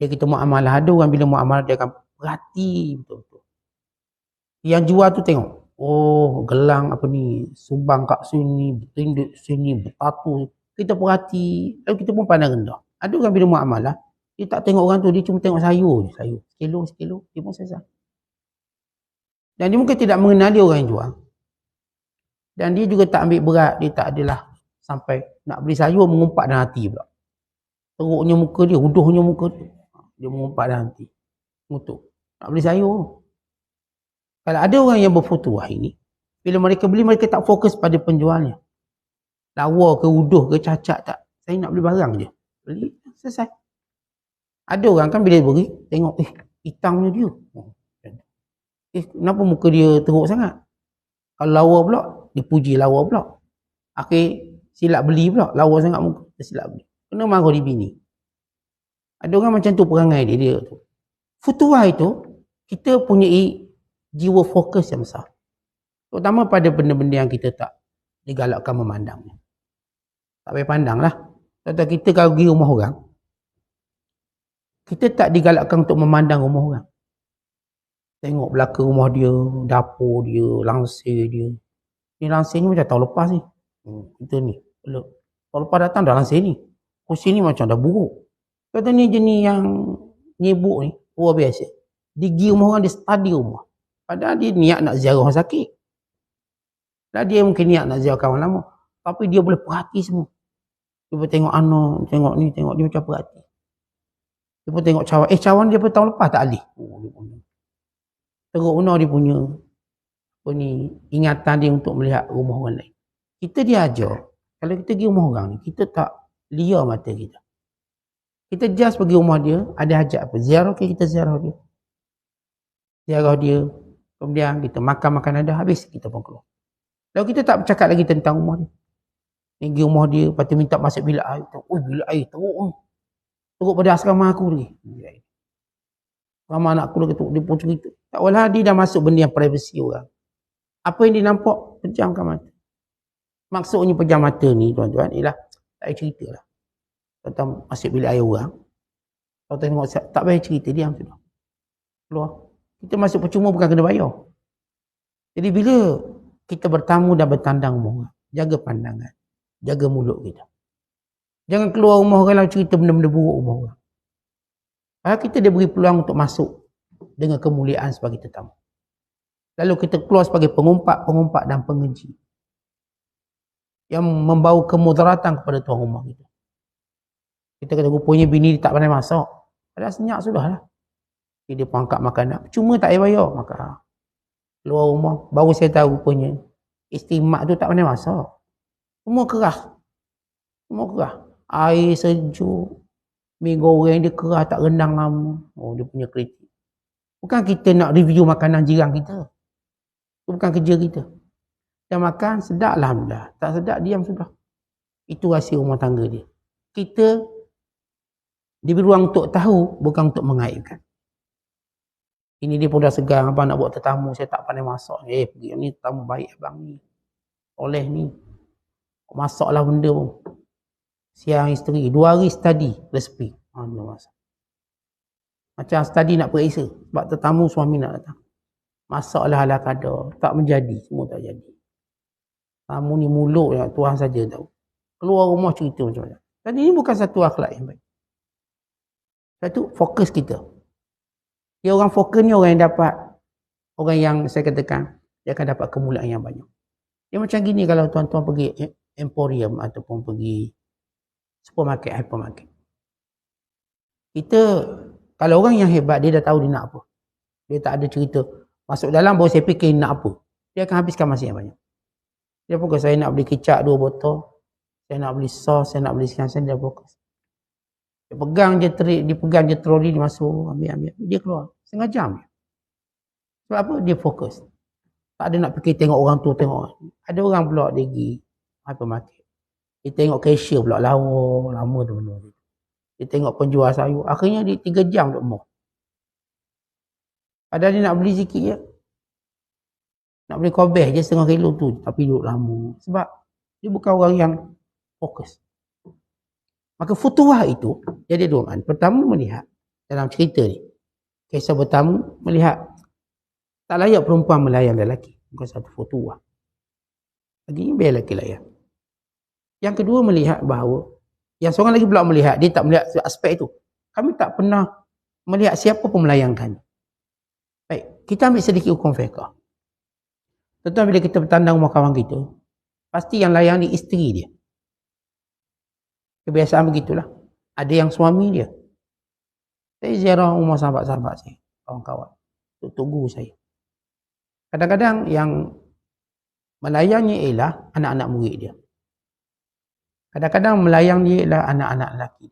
Speaker 1: dia kita muamalah, ada orang bila muamalah dia akan perhati betul-betul. Yang jual tu tengok, oh gelang apa ni, sumbang kat sini, bertinduk sini, bertatu. Kita perhati, lalu kita pun pandang rendah. Ada orang bila muamalah, dia tak tengok orang tu, dia cuma tengok sayur. Sekilo, dia pun selesai. Dan dia mungkin tidak mengenali orang yang jual. Dan dia juga tak ambil berat, dia tak adalah sampai nak beli sayur mengumpat dalam hati pula. Teruknya muka dia, uduhnya muka dia. Dia mengumpat dalam hati. Untuk nak beli sayur. Kalau ada orang yang berfutuah ini, bila mereka beli, mereka tak fokus pada penjualnya. Lawa ke uduh ke cacat tak. Saya nak beli barang je. Beli, selesai. Ada orang kan bila beri, tengok, hitamnya dia. Kenapa muka dia teruk sangat? Kalau lawa pula, dipuji lawa pula. Akhir silap beli pula, lawa sangat muka, silap beli. Kena marah di bini. Ada orang macam tu perangai dia tu. Futuah itu, kita punya jiwa fokus yang besar. Terutama pada benda-benda yang kita tak digalakkan memandangnya. Tak payah pandang lah. Tuan-tuan, kita kalau pergi rumah orang, kita tak digalakkan untuk memandang rumah orang. Tengok belakang rumah dia, dapur dia, langsir dia. Ni langsir ni macam tahun lepas ni. Kita ni. Tahun lepas datang dah langsir ni. Kursi ni macam dah buruk. Kata ni jenis yang nyebuk ni, luar biasa. Dia pergi rumah orang, dia study rumah. Padahal dia niat nak ziarah orang sakit. Dan dia mungkin niat nak ziarah kawan lama. Tapi dia boleh perhati semua. Dia boleh tengok anak, tengok ni, tengok dia macam perhati. Dia pun tengok cawan. Cawan dia pun tahun lepas tak alih. Teruk benar dia punya ingatan dia untuk melihat rumah orang lain. Kita diajar, kalau kita pergi rumah orang ni, kita tak liar mata kita. Kita just pergi rumah dia, ada hajat apa? Ziarah ke kita ziarah dia. Ziarah dia, kemudian kita makan makanan dah habis, kita pun keluar. Lalu kita tak bercakap lagi tentang rumah dia. Pergi rumah dia, lepas tu minta masuk bilik air. Bilik air teruk. Teruk pada asrama aku lagi. Asrama anak aku lagi teruk, dia pun cerita. Tak walah, dia dah masuk benda yang privacy orang. Apa yang dia nampak, pejamkan mata. Maksudnya pejam mata ni, tuan-tuan, ialah tak payah cerita lah. Tuan-tuan masuk bilik air orang, tuan-tuan tengok, tak payah cerita, diam sudah. Keluar. Kita masuk percuma bukan kena bayar. Jadi bila kita bertamu dan bertandang rumah orang, jaga pandangan, jaga mulut kita. Jangan keluar rumah orang lalu cerita benda-benda buruk rumah orang. Padahal kita diberi peluang untuk masuk dengan kemuliaan sebagai tetamu. Lalu kita keluar sebagai pengumpat dan pengeji yang membawa kemudaratan kepada tuan rumah kita. Kita kata rupanya bini dia tak pandai masak. Padahal senyap sudah lah. Dia pun angkat makanan. Cuma tak payah bayar. Maka keluar rumah. Baru saya tahu rupanya isteri mak tu tak pandai masak. Semua kerah. Air sejuk. Mi goreng dia kerah tak rendang lama. Dia punya kritik. Bukan kita nak review makanan jiran kita. Itu bukan kerja kita. Kita makan, sedap alhamdulillah. Tak sedap, diam sudah. Itu rahsia rumah tangga dia. Kita diberi ruang untuk tahu, bukan untuk mengaibkan. Ini dia pun dah segar, abang nak buat tetamu, saya tak pandai masak. Pergi ni tetamu baik abang ni. Oleh ni. Masaklah benda pun. Siang isteri, 2 hari study resipi. Masak. Macam study nak periksa. Sebab tetamu suami nak datang. Masaklah ala kadar. Tak menjadi. Semua tak jadi. Tamu ni mulut yang Tuhan saja tahu. Keluar rumah cerita macam mana. Dan ini bukan satu akhlak yang baik. Satu, fokus kita. Dia orang fokus ni orang yang dapat. Orang yang saya katakan, dia akan dapat kemuliaan yang banyak. Dia macam gini kalau tuan-tuan pergi emporium ataupun pergi supermarket, hypermarket. Kita, kalau orang yang hebat, dia dah tahu dia nak apa. Dia tak ada cerita. Masuk dalam baru saya fikir nak apa. Dia akan habiskan masa yang banyak. Dia fokus, saya nak beli kicap 2 botol. Saya nak beli sos, saya nak beli sekian-sekian, dia fokus. Dia pegang je troli, dia masuk, ambil. Dia keluar. Setengah jam. Sebab apa? Dia fokus. Tak ada nak fikir tengok orang tu, tengok orang. Ada orang pula dia pergi hypermarket. Dia tengok cashier pula lama tu benda. Dia tengok penjual sayur. Akhirnya dia 3 jam duk mau. Padahal dia nak beli sikit je. Nak beli kobeh je 1/2 kilo tu. Tapi duduk lama. Sebab dia bukan orang yang fokus. Maka futuhah itu, jadi dua kan. Pertama melihat, dalam cerita ni, kisah bertamu melihat, tak layak perempuan melayan lelaki. Bukan satu futuhah. Lagi biar lelaki layan. Yang kedua melihat bahawa, yang seorang lagi pula melihat, dia tak melihat aspek itu. Kami tak pernah melihat siapa pun melayangkan. Baik, kita ambil sedikit hukum fiqh. Tentu bila kita bertandang rumah kawan kita, pasti yang layang ni isteri dia. Kebiasaan begitulah. Ada yang suami dia. Saya ziarah rumah sahabat-sahabat saya, kawan-kawan, untuk guru saya. Kadang-kadang yang melayangnya ialah anak-anak murid dia. Kadang-kadang melayang dia ialah anak-anak lelaki.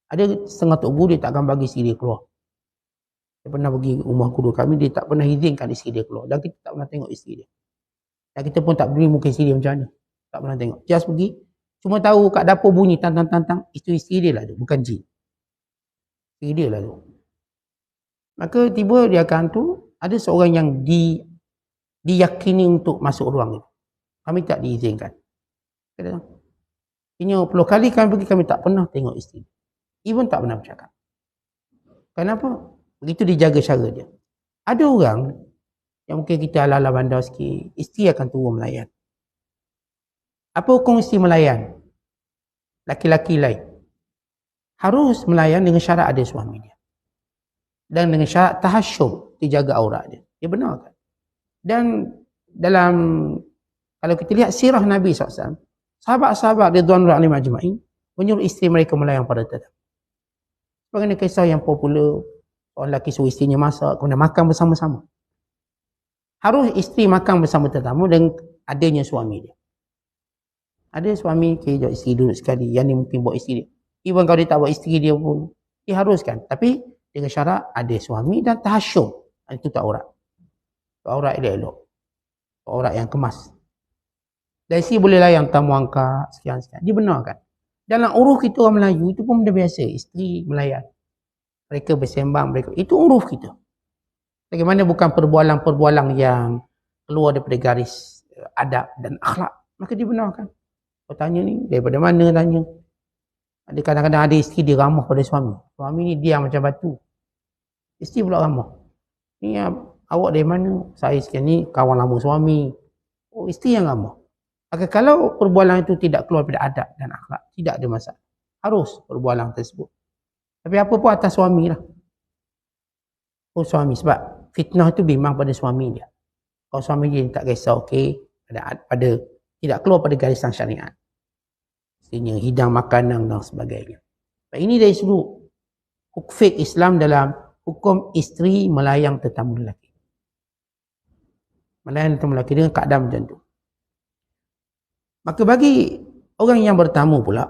Speaker 1: Ada setengah tok guru dia takkan bagi isteri dia keluar. Dia pernah pergi rumah guru kami, dia tak pernah izinkan isteri dia keluar. Dan kita tak pernah tengok isteri dia. Dan kita pun tak peduli muka isteri dia macam mana. Tak pernah tengok. Just pergi. Cuma tahu kat dapur bunyi tantang-tantang. Isteri dia lah tu. Bukan jin. Isteri dia lah tu. Maka tiba dia akan tu. Ada seorang yang diyakini untuk masuk ruang itu. Kami tak diizinkan. Ini 10 kali kami pergi, kami tak pernah tengok isteri. Even tak pernah bercakap. Kenapa? Begitu dijaga cara dia. Ada orang yang mungkin kita ala-ala bandar sikit, isteri akan turun melayan. Apa hukum isteri melayan? Laki-laki lain harus melayan dengan syarat ada suami dia. Dan dengan syarat tahasyum, dijaga aurat dia. Dia benarkan. Dan dalam, kalau kita lihat sirah Nabi SAW, sahabat-sahabat ridwanullah alaihim ajma'in menyuruh isteri mereka melayan pada tetamu. Sebagaimana kisah yang popular, orang lelaki suruh isterinya masak, kemudian makan bersama-sama. Harus isteri makan bersama tetamu dan adanya suami dia. Ada suami, okay, jauh isteri duduk sekali, yang ni mungkin buat isteri dia. Even kalau dia tak buat isteri dia pun, dia haruskan. Tapi dengan syarat ada suami dan tahasyum. Itu tak aurat. Aurat elok-elok. Aurat yang kemas. Dan isteri boleh layan tamu angkat, sekian-sekian. Dia benarkan. Dalam uruf kita orang Melayu, itu pun benda biasa. Isteri melayan. Mereka bersembang, itu uruf kita. Bagaimana bukan perbualan-perbualan yang keluar daripada garis adab dan akhlak. Maka dia benarkan. Kau tanya ni, daripada mana tanya? Ada kadang-kadang ada isteri dia ramah pada suami. Suami ni diam macam batu. Isteri pula ramah. Ni awak dari mana? Saya sekian ni kawan lama suami. Oh, isteri yang ramah. Maka kalau perbualan itu tidak keluar daripada adab dan akhlak, tidak ada masalah. Harus perbualan tersebut. Tapi apa pun atas suami lah. Oh suami, sebab fitnah itu bimbang pada suami dia. Kalau suami dia tak kisah, okey, pada tidak keluar pada garisan syariat. Maksudnya hidang makanan dan sebagainya. Ini dari sudut fiqh Islam dalam hukum isteri melayang tetamu lelaki. Melayang tetamu lelaki dengan keadaan macam tu. Maka bagi orang yang bertamu pula,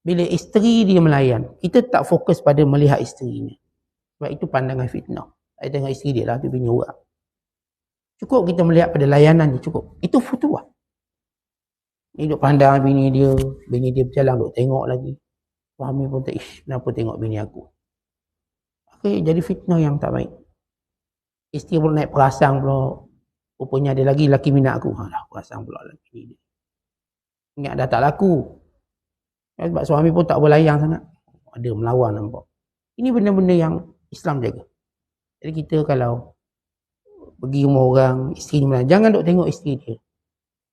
Speaker 1: bila isteri dia melayan, kita tak fokus pada melihat isterinya. Sebab itu pandangan fitnah. Saya tengok isteri dia lah, tu bini orang. Cukup kita melihat pada layanan dia, cukup. Itu futuah. Dia duduk pandang bini dia berjalan, duduk tengok lagi. Suami pun tak, kenapa tengok bini aku? Okay, jadi fitnah yang tak baik. Isteri pun naik perasaan pula. Rupanya ada lagi lelaki minat aku. Alah, perasaan pula lelaki ni. Ingat dah tak laku. Sebab suami pun tak berlayang sangat. Ada melawan nampak. Ini benda-benda yang Islam jaga. Jadi kita kalau pergi rumah orang, isteri ni jangan duk tengok isteri dia.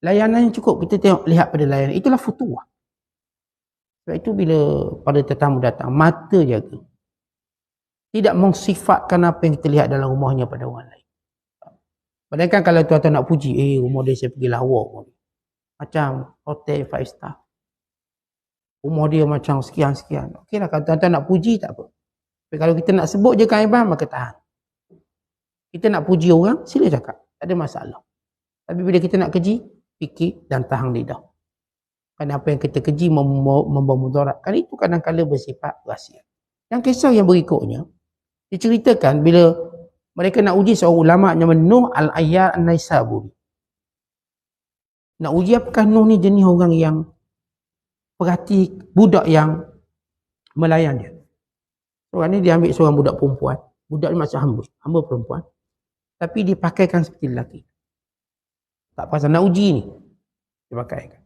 Speaker 1: Layanan cukup, kita tengok, lihat pada layanan. Itulah futuah. Sebab itu bila pada tetamu datang, mata jaga. Tidak mensifatkan apa yang kita lihat dalam rumahnya pada orang lain. Padahal kalau tuan-tuan nak puji, rumah dia saya pergi lawak. Macam hotel 5 star. Rumah dia macam sekian-sekian. Okeylah, kalau tuan-tuan nak puji tak apa. Tapi kalau kita nak sebut je kaiban, maka tahan. Kita nak puji orang, sila cakap. Tak ada masalah. Tapi bila kita nak keji, fikir dan tahan lidah. Kerana apa yang kita keji membawa mudarat. Kerana itu kadang-kadang bersifat rahsia. Yang kisah yang berikutnya, diceritakan bila mereka nak uji seorang ulama yang Nuh Al-Ayyar An-Naisaburi. Nak uji apakah Nuh ni jenis orang yang perhati budak yang melayan dia. Orang ni dia ambil seorang budak perempuan. Budak ni macam hamba perempuan. Tapi dipakaikan seperti lelaki. Tak pasal nak uji ni. Dia pakaikan.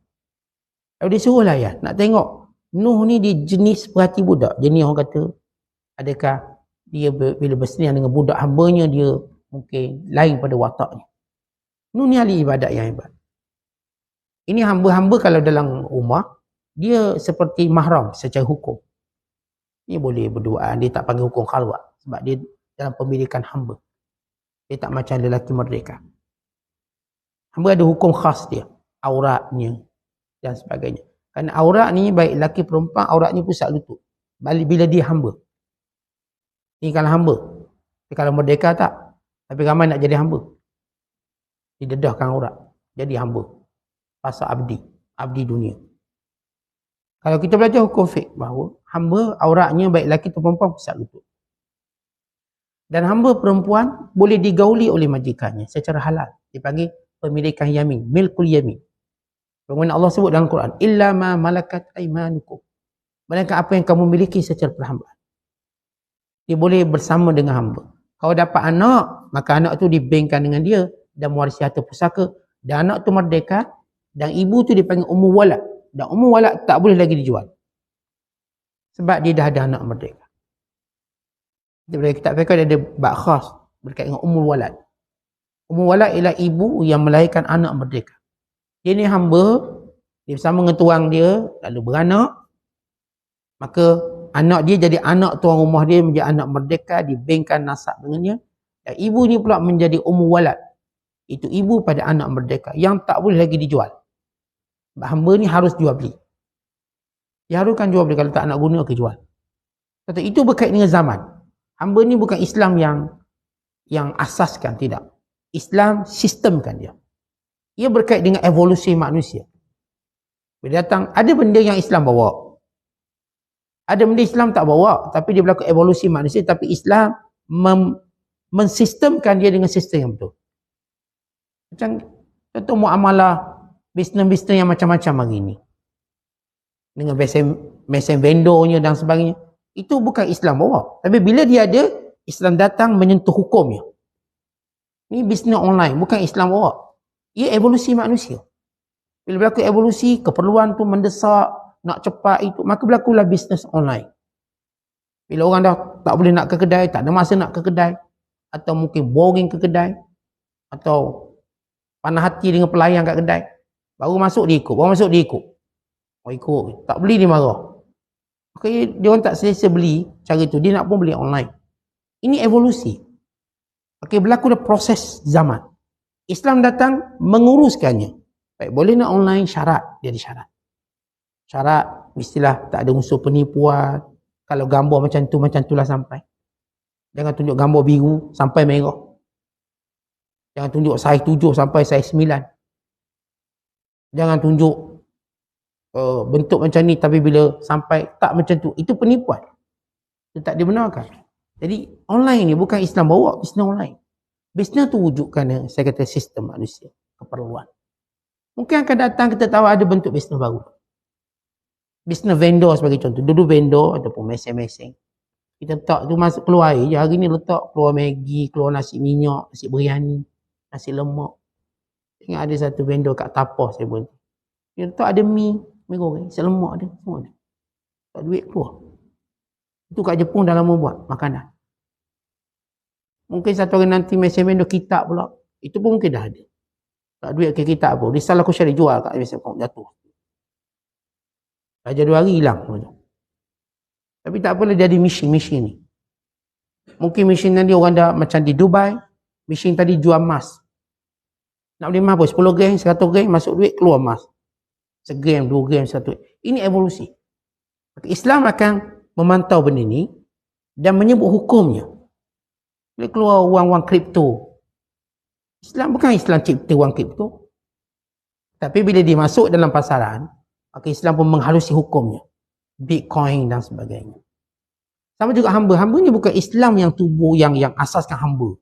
Speaker 1: Lalu dia suruh layan. Nak tengok Nuh ni dia jenis perhati budak. Jenis orang kata, adakah dia bila bersenian dengan budak hambanya, dia mungkin lain pada wataknya. Nuh ni ahli ibadat yang hebat. Ini hamba-hamba kalau dalam rumah, dia seperti mahram secara hukum. Dia boleh berduaan, dia tak panggil hukum khalwat. Sebab dia dalam pemilikan hamba. Dia tak macam lelaki merdeka. Hamba ada hukum khas dia. Auratnya dan sebagainya. Kerana aurat ni baik lelaki perempuan, auratnya pusat lutut. Bila dia hamba. Ini kalau hamba. Tapi kalau merdeka tak. Tapi ramai nak jadi hamba. Didedahkan aurat. Jadi hamba. Pasal abdi dunia. Kalau kita belajar hukum fiqh bahawa hamba auratnya baik lelaki atau perempuan pusat lutut. Dan hamba perempuan boleh digauli oleh majikannya secara halal. Dipanggil pemilikan yamin, milkul yamin. Bagaimana Allah sebut dalam Quran, illa ma malakat aymanukum. Melainkan apa yang kamu miliki secara perhambaan. Dia boleh bersama dengan hamba. Kalau dapat anak, maka anak tu dibankkan dengan dia dan mewarisi harta pusaka. Dan anak tu merdeka. Dan ibu tu dipanggil ummu walad. dan ummu walad tak boleh lagi dijual. Sebab dia dah ada anak merdeka. Dalam kitab fiqh ada bab khas berkaitan dengan ummul walad. Ummul walad ialah ibu yang melahirkan anak merdeka. Dia ni hamba, dia bersama dengan tuang dia, lalu beranak, maka anak dia jadi anak tuan rumah dia, menjadi anak merdeka, dibankkan nasab dengannya. Dan ibu ni pula menjadi ummul walad. Itu ibu pada anak merdeka yang tak boleh lagi dijual. Sebab hamba ni harus jual beli. Dia haruskan jual beli, kalau tak nak guna, ke jual. Kata itu berkait dengan zaman. Hamba ni bukan Islam yang asaskan, tidak. Islam sistemkan dia. Ia berkait dengan evolusi manusia. Bila datang, ada benda yang Islam bawa. Ada benda Islam tak bawa, tapi dia berlaku evolusi manusia, tapi Islam mensistemkan dia dengan sistem yang betul. Macam contoh muamalah bisnes-bisnes yang macam-macam hari ini. Dengan mesin vendornya dan sebagainya. Itu bukan Islam bawa. Tapi bila dia ada, Islam datang menyentuh hukumnya. Ini bisnes online, bukan Islam bawa. Ia evolusi manusia. Bila berlaku evolusi, keperluan tu mendesak, nak cepat itu, maka berlakulah bisnes online. Bila orang dah tak boleh nak ke kedai, tak ada masa nak ke kedai, atau mungkin boring ke kedai, atau panah hati dengan pelayan kat kedai, baru masuk dia ikut, oh ikut, tak beli dia marah. Maka dia orang tak selesa beli cara tu, dia nak pun beli online. Ini evolusi. Okey, berlaku dah proses zaman. Islam datang menguruskannya. Baik, boleh nak online, syarat, dia ada syarat. Syarat, mestilah tak ada unsur penipuan. Kalau gambar macam tu lah sampai. Jangan tunjuk gambar biru sampai merah. Jangan tunjuk saiz 7 sampai saiz 9. Jangan tunjuk bentuk macam ni, tapi bila sampai tak macam tu, itu penipuan. Itu tak dibenarkan. Jadi online ni bukan Islam bawa, bisnes online. Bisnes tu wujudkan, saya kata, sistem manusia, keperluan. Mungkin akan datang kita tahu ada bentuk bisnes baru. Bisnes vendor sebagai contoh. Dulu vendor ataupun mesin-mesin. Kita letak tu masuk keluar air je. Hari ni letak keluar Maggi, keluar nasi minyak, nasi biryani, nasi lemak. Ingat ada satu vendor kat Tapah saya pun. Dia letak ada mi goreng, nasi lemak ada, semua ada. Tak duit keluar. Itu kat Jepun dah lama buat makanan. Mungkin satu hari nanti mesin vendor kitab pula. Itu pun mungkin dah ada. Tak duit ke kitab pun. Risalah Kusyari jual kat mesin pun jatuh. Raja 2 hari hilang. Tapi tak apalah, jadi mesin ni. Mungkin mesin tadi orang dah macam di Dubai, mesin tadi jual emas. Nak beli emas apa? 10 gram, 100 gram, masuk duit, keluar emas. 1 gram, 2 gram, 1 gram. Ini evolusi. Islam akan memantau benda ni dan menyebut hukumnya. Bila keluar wang-wang kripto, Islam bukan Islam cipta wang kripto. Tapi bila dia masuk dalam pasaran, maka Islam pun menghalusi hukumnya. Bitcoin dan sebagainya. Sama juga hamba. Hamba ni bukan Islam yang tubuh yang asaskan hamba.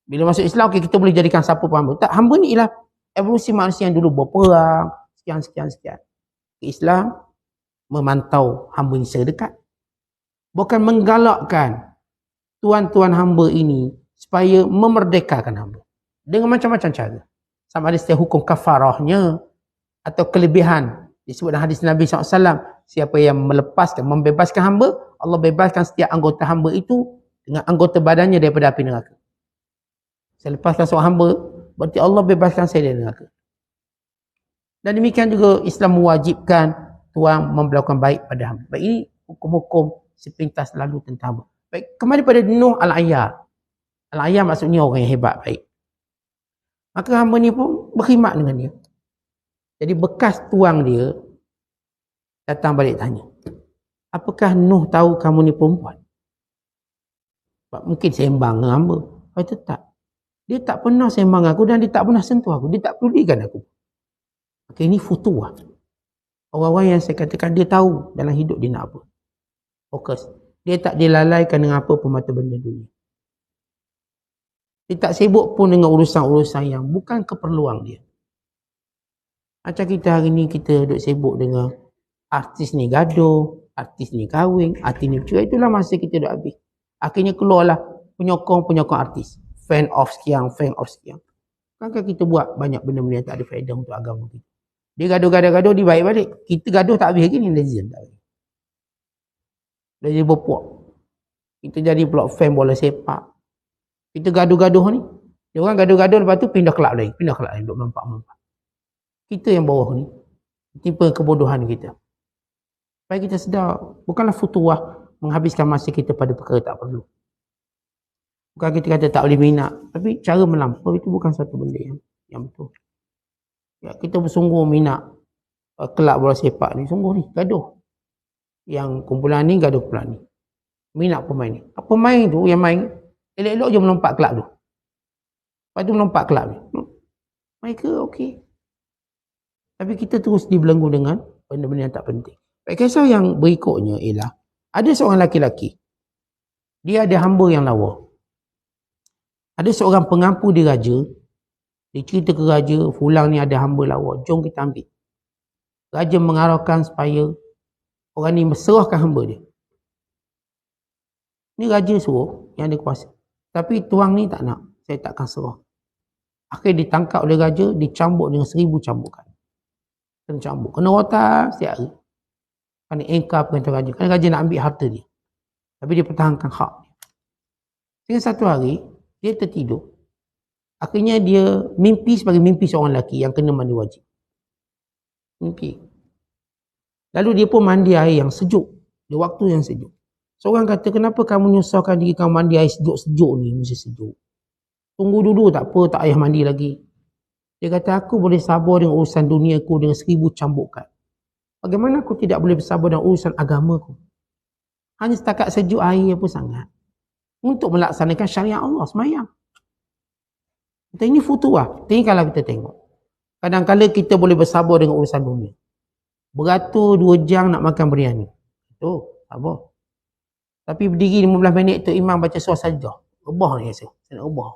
Speaker 1: Bila masuk Islam, okay, kita boleh jadikan siapa pun hamba. Tak, hamba ni ialah evolusi manusia yang dulu berperang, sekian. Islam memantau hamba ni secara dekat. Bukan menggalakkan tuan-tuan hamba ini supaya memerdekakan hamba. Dengan macam-macam cara. Sama ada setiap hukum kafarahnya atau kelebihan. Disebut dalam hadis Nabi SAW, siapa yang melepaskan, membebaskan hamba, Allah bebaskan setiap anggota hamba itu dengan anggota badannya daripada api neraka. Saya lepaskan seorang hamba, berarti Allah bebaskan saya dari neraka. Dan demikian juga Islam mewajibkan tuan memberlakukan baik pada hamba. Baik, ini hukum-hukum sepintas lalu tentang hamba. Baik, kembali pada Nuh Al-Ayyar. Al-Ayyar maksudnya orang yang hebat, baik. Maka hamba ni pun berkhidmat dengan dia. Jadi bekas tuang dia datang balik tanya, apakah Nuh tahu kamu ni perempuan? Sebab mungkin sembang dengan hamba. Kata tak. Dia tak pernah sembang aku dan dia tak pernah sentuh aku. Dia tak pedulikan aku. Maka ini futuah. Orang-orang yang saya katakan dia tahu dalam hidup dia nak apa. Fokus. Dia tak dilalaikan dengan apa pun mata benda dunia. Dia tak sibuk pun dengan urusan-urusan yang bukan keperluan dia. Macam kita hari ni, kita duduk sibuk dengan artis ni gaduh, artis ni kahwin, artis ni bercerai. Itulah masa kita duduk habis. Akhirnya keluarlah penyokong-penyokong artis. Fan of sekian. Kan kita buat banyak benda-benda yang tak ada faedah untuk agama kita. Dia gaduh, dia baik balik. Kita gaduh tak habis lagi ni, netizen tak habis. Dia jadi berpuak. Kita jadi pula fan bola sepak. Kita gaduh-gaduh ni. Dia orang gaduh-gaduh, lepas tu pindah kelab lain. Duk melompat-melompat. Kita yang bawah ni, tipe kebodohan kita. Supaya kita sedar, bukanlah futuah menghabiskan masa kita pada perkara tak perlu. Bukan kita kata tak boleh minat, tapi cara melampau itu bukan satu benda yang betul. Ya, kita bersungguh minat kelab bola sepak ni, sungguh ni, gaduh. Yang kumpulan ni gaduh kumpulan ni. Minat pemain ni. Pemain tu yang main, elok-elok je melompat kelab tu. Lepas tu melompat kelab ni. Mereka okey. Tapi kita terus dibelenggu dengan benda-benda yang tak penting. Kisah yang berikutnya ialah, ada seorang laki-laki. Dia ada hamba yang lawa. Ada seorang pengampu di raja. Dia cerita ke raja, fulang ni ada hamba lawa, jom kita ambil. Raja mengarahkan supaya orang ni serahkan hamba dia. Ni raja suruh yang ada kuasa. Tapi tuang ni tak nak, saya takkan serah. Akhirnya ditangkap oleh raja, dicambuk dengan 1000 cambukan. Kena cambuk, kena rotan setiap hari. Kerana engkar perintah raja. Kerana raja nak ambil harta dia. Tapi dia pertahankan hak dia. Sehingga satu hari, dia tertidur. Akhirnya dia mimpi sebagai mimpi seorang lelaki yang kena mandi wajib. Mimpi. Lalu dia pun mandi air yang sejuk. Di waktu yang sejuk. Seorang kata, kenapa kamu nyusahkan diri kamu mandi air sejuk-sejuk ni? Mesti sejuk. Tunggu dulu, tak apa, tak payah mandi lagi. Dia kata, aku boleh sabar dengan urusan dunia aku dengan 1000 cambukan. Bagaimana aku tidak boleh bersabar dengan urusan agamaku? Hanya setakat sejuk air apa sangat. Untuk melaksanakan syariat Allah, semayang. Kita ini futuah. Tinggal kita tengok. Kadang-kadang kita boleh bersabar dengan urusan dunia. Beratur 2 jam nak makan biryani. Itu, sabar. Tapi berdiri 15 minit tu imam baca surah Sajdah. Rebah ni rasa. Saya nak rebah.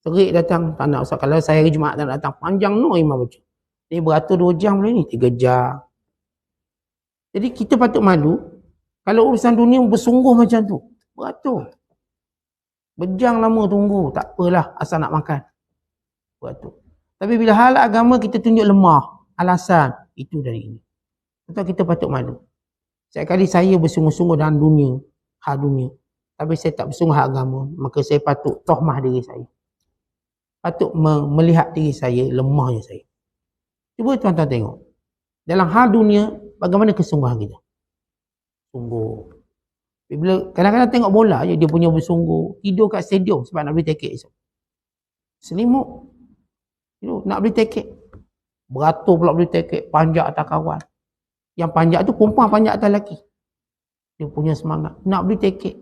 Speaker 1: Terik datang, tak nak usah. Kalau saya hari Jumaat tak datang, panjang no imam baca. Dia beratur 2 jam boleh ni, 3 jam. Jadi kita patut malu. Kalau urusan dunia bersungguh macam tu. Beratur. Berjang lama tunggu. Tak apalah, asal nak makan. Beratur. Tapi bila hal agama kita tunjuk lemah. Alasan. Itu dari ini. Betul kita patut malu. Setiap kali saya bersungguh-sungguh dalam dunia. Hal dunia. Tapi saya tak bersungguh hal agama. Maka saya patut tohmah diri saya. Patut melihat diri saya, lemahnya saya. Cuba tuan-tuan tengok. Dalam hal dunia, bagaimana kesungguhan kita? Sungguh. Bila kadang-kadang tengok bola je, dia punya bersungguh. Tidur kat stadium sebab nak beli tiket esok. Selimut. Nak beli tiket. Beratur pula beli tiket. Panjat atas kawan. Yang panjat tu perempuan panjat atas lelaki. Dia punya semangat. Nak beli tiket.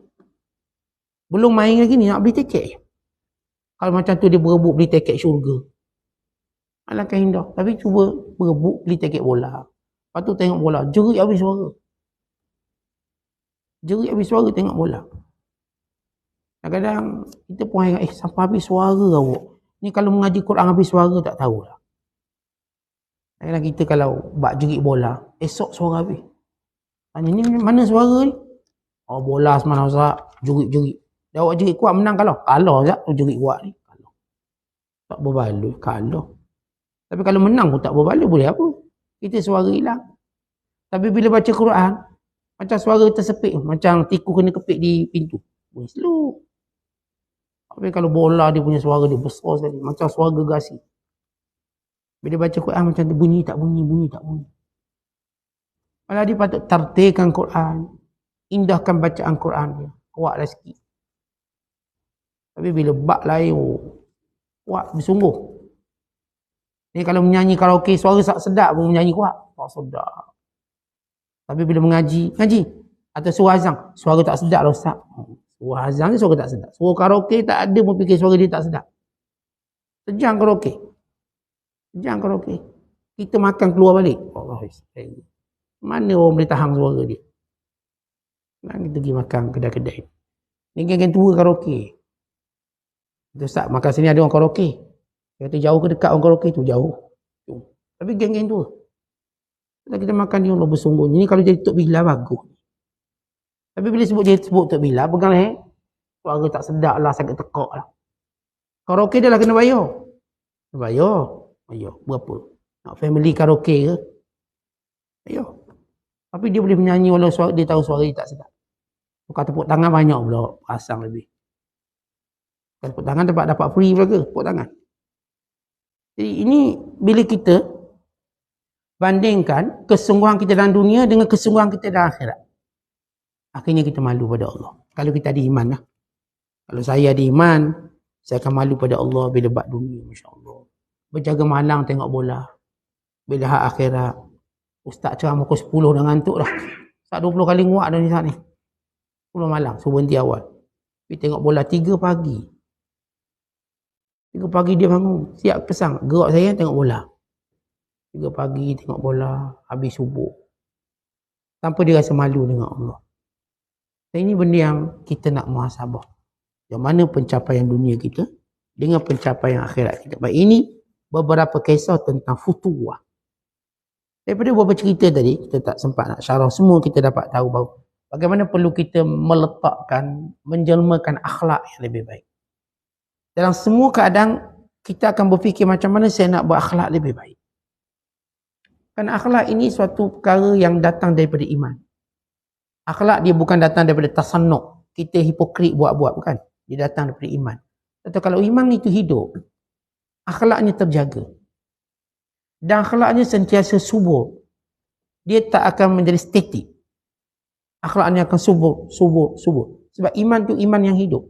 Speaker 1: Belum main lagi ni, nak beli tiket. Kalau macam tu dia berebut beli tiket syurga. Alangkah indah. Tapi cuba berebut beli tiket bola. Lepas tu tengok bola. Jerit habis suara. Jerit habis suara tengok bola. Kadang-kadang kita pun ingat, sampai habis suara awak. Ni kalau mengaji Quran habis suara tak tahulah. Kadang-kadang kita kalau bak jerit bola, esok suara habis. Tanya ni mana suara ni? Oh bola semalam Ustaz, jerit-jerit. Dia awak jerit kuat menang kalau? Kalah Ustaz, tu jerit kuat ni. Kalah. Tak berbaloi, kalah. Tapi kalau menang pun tak berbaloi, boleh apa? Kita suara hilang. Tapi bila baca Quran, macam suara tersepit, macam tikus kena kepit di pintu. Boleh slow. Tapi kalau bola dia punya suara dia besar sekali, macam suara gergasi. Bila baca Quran macam tu bunyi tak bunyi, bunyi tak bunyi. Malah dia patut tartilkan Quran, indahkan bacaan Quran dia, kuatlah sikit. Tapi bila bak lain, kuat bersungguh. Ni kalau menyanyi karaoke suara tak sedap pun menyanyi kuat, tak sedap. Tapi bila mengaji, ngaji atau suara azan, suara tak sedap lah Ustaz. Suara azan ni suara tak sedap. Suara karaoke tak ada pun fikir suara dia tak sedap. Sejam karaoke. Sejam karaoke. Kita makan keluar balik. Allah, mana orang boleh tahan suara dia? Nah, kita pergi makan kedai-kedai. Ni geng-geng tua karaoke. Itu Ustaz, makan sini ada orang karaoke. Dia kata jauh ke dekat orang karaoke tu? Jauh. Tapi geng-geng tua. Kita makan dia Allah bersungguh. Ini kalau jadi Tok Bila bagus. Tapi bila sebut Tok Bila, pegang suara tak sedap lah, sakit tekak lah. Karaoke dia lah kena bayar. Bayar. Bayar. Berapa? Nak family karaoke ke? Ayo. Tapi dia boleh menyanyi walau dia tahu suara dia tak sedap. Tukar tepuk tangan banyak pula pasang lebih. Tepuk tangan dapat free pula ke? Tepuk tangan. Jadi ini bila kita bandingkan kesungguhan kita dalam dunia dengan kesungguhan kita dalam akhirat, akhirnya kita malu pada Allah. Kalau kita ada iman lah. Kalau saya ada iman, saya akan malu pada Allah bila bab dunia, Masya Allah. Berjaga malang tengok bola. Bila hak akhirat, ustaz ceramah pukul 10 dah ngantuk dah. Tak 20 kali nguak dah ni saat ni. 10 malam, suruh berhenti awal. Pergi tengok bola 3 pagi. 3 pagi dia bangun. Siap pesang. Gerak saya tengok bola. 3 pagi tengok bola. Habis subuh. Tanpa dia rasa malu dengan Allah. Dan ini benda yang kita nak muhasabah. Yang mana pencapaian dunia kita dengan pencapaian akhirat kita. Baik, ini beberapa kisah tentang futuwah. Daripada beberapa cerita tadi, kita tak sempat nak syarah semua, kita dapat tahu bahawa bagaimana perlu kita meletakkan, menjelmakan akhlak yang lebih baik. Dalam semua keadaan, kita akan berfikir macam mana saya nak berakhlak lebih baik. Kerana akhlak ini suatu perkara yang datang daripada iman. Akhlak dia bukan datang daripada tasannuk. Kita hipokrit buat-buat, bukan. Dia datang daripada iman. Atau kalau iman itu hidup, akhlaknya terjaga. Dan akhlaknya sentiasa subur. Dia tak akan menjadi statik. Akhlaknya akan subur. Sebab iman itu iman yang hidup.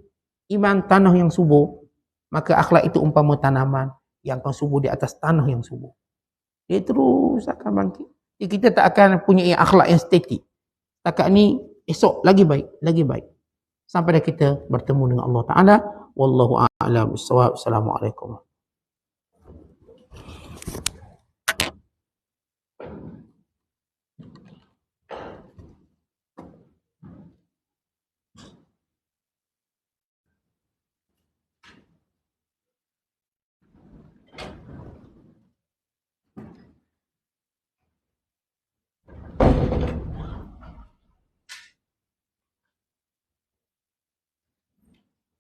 Speaker 1: Iman tanah yang subur. Maka akhlak itu umpama tanaman yang akan subur di atas tanah yang subur. Dia terus akan bangkit. Jadi kita tak akan punya akhlak yang statik. Setakat ni esok lagi baik, lagi baik. Sampai dah kita bertemu dengan Allah Ta'ala. Wallahu a'lam bissawab. Assalamualaikum.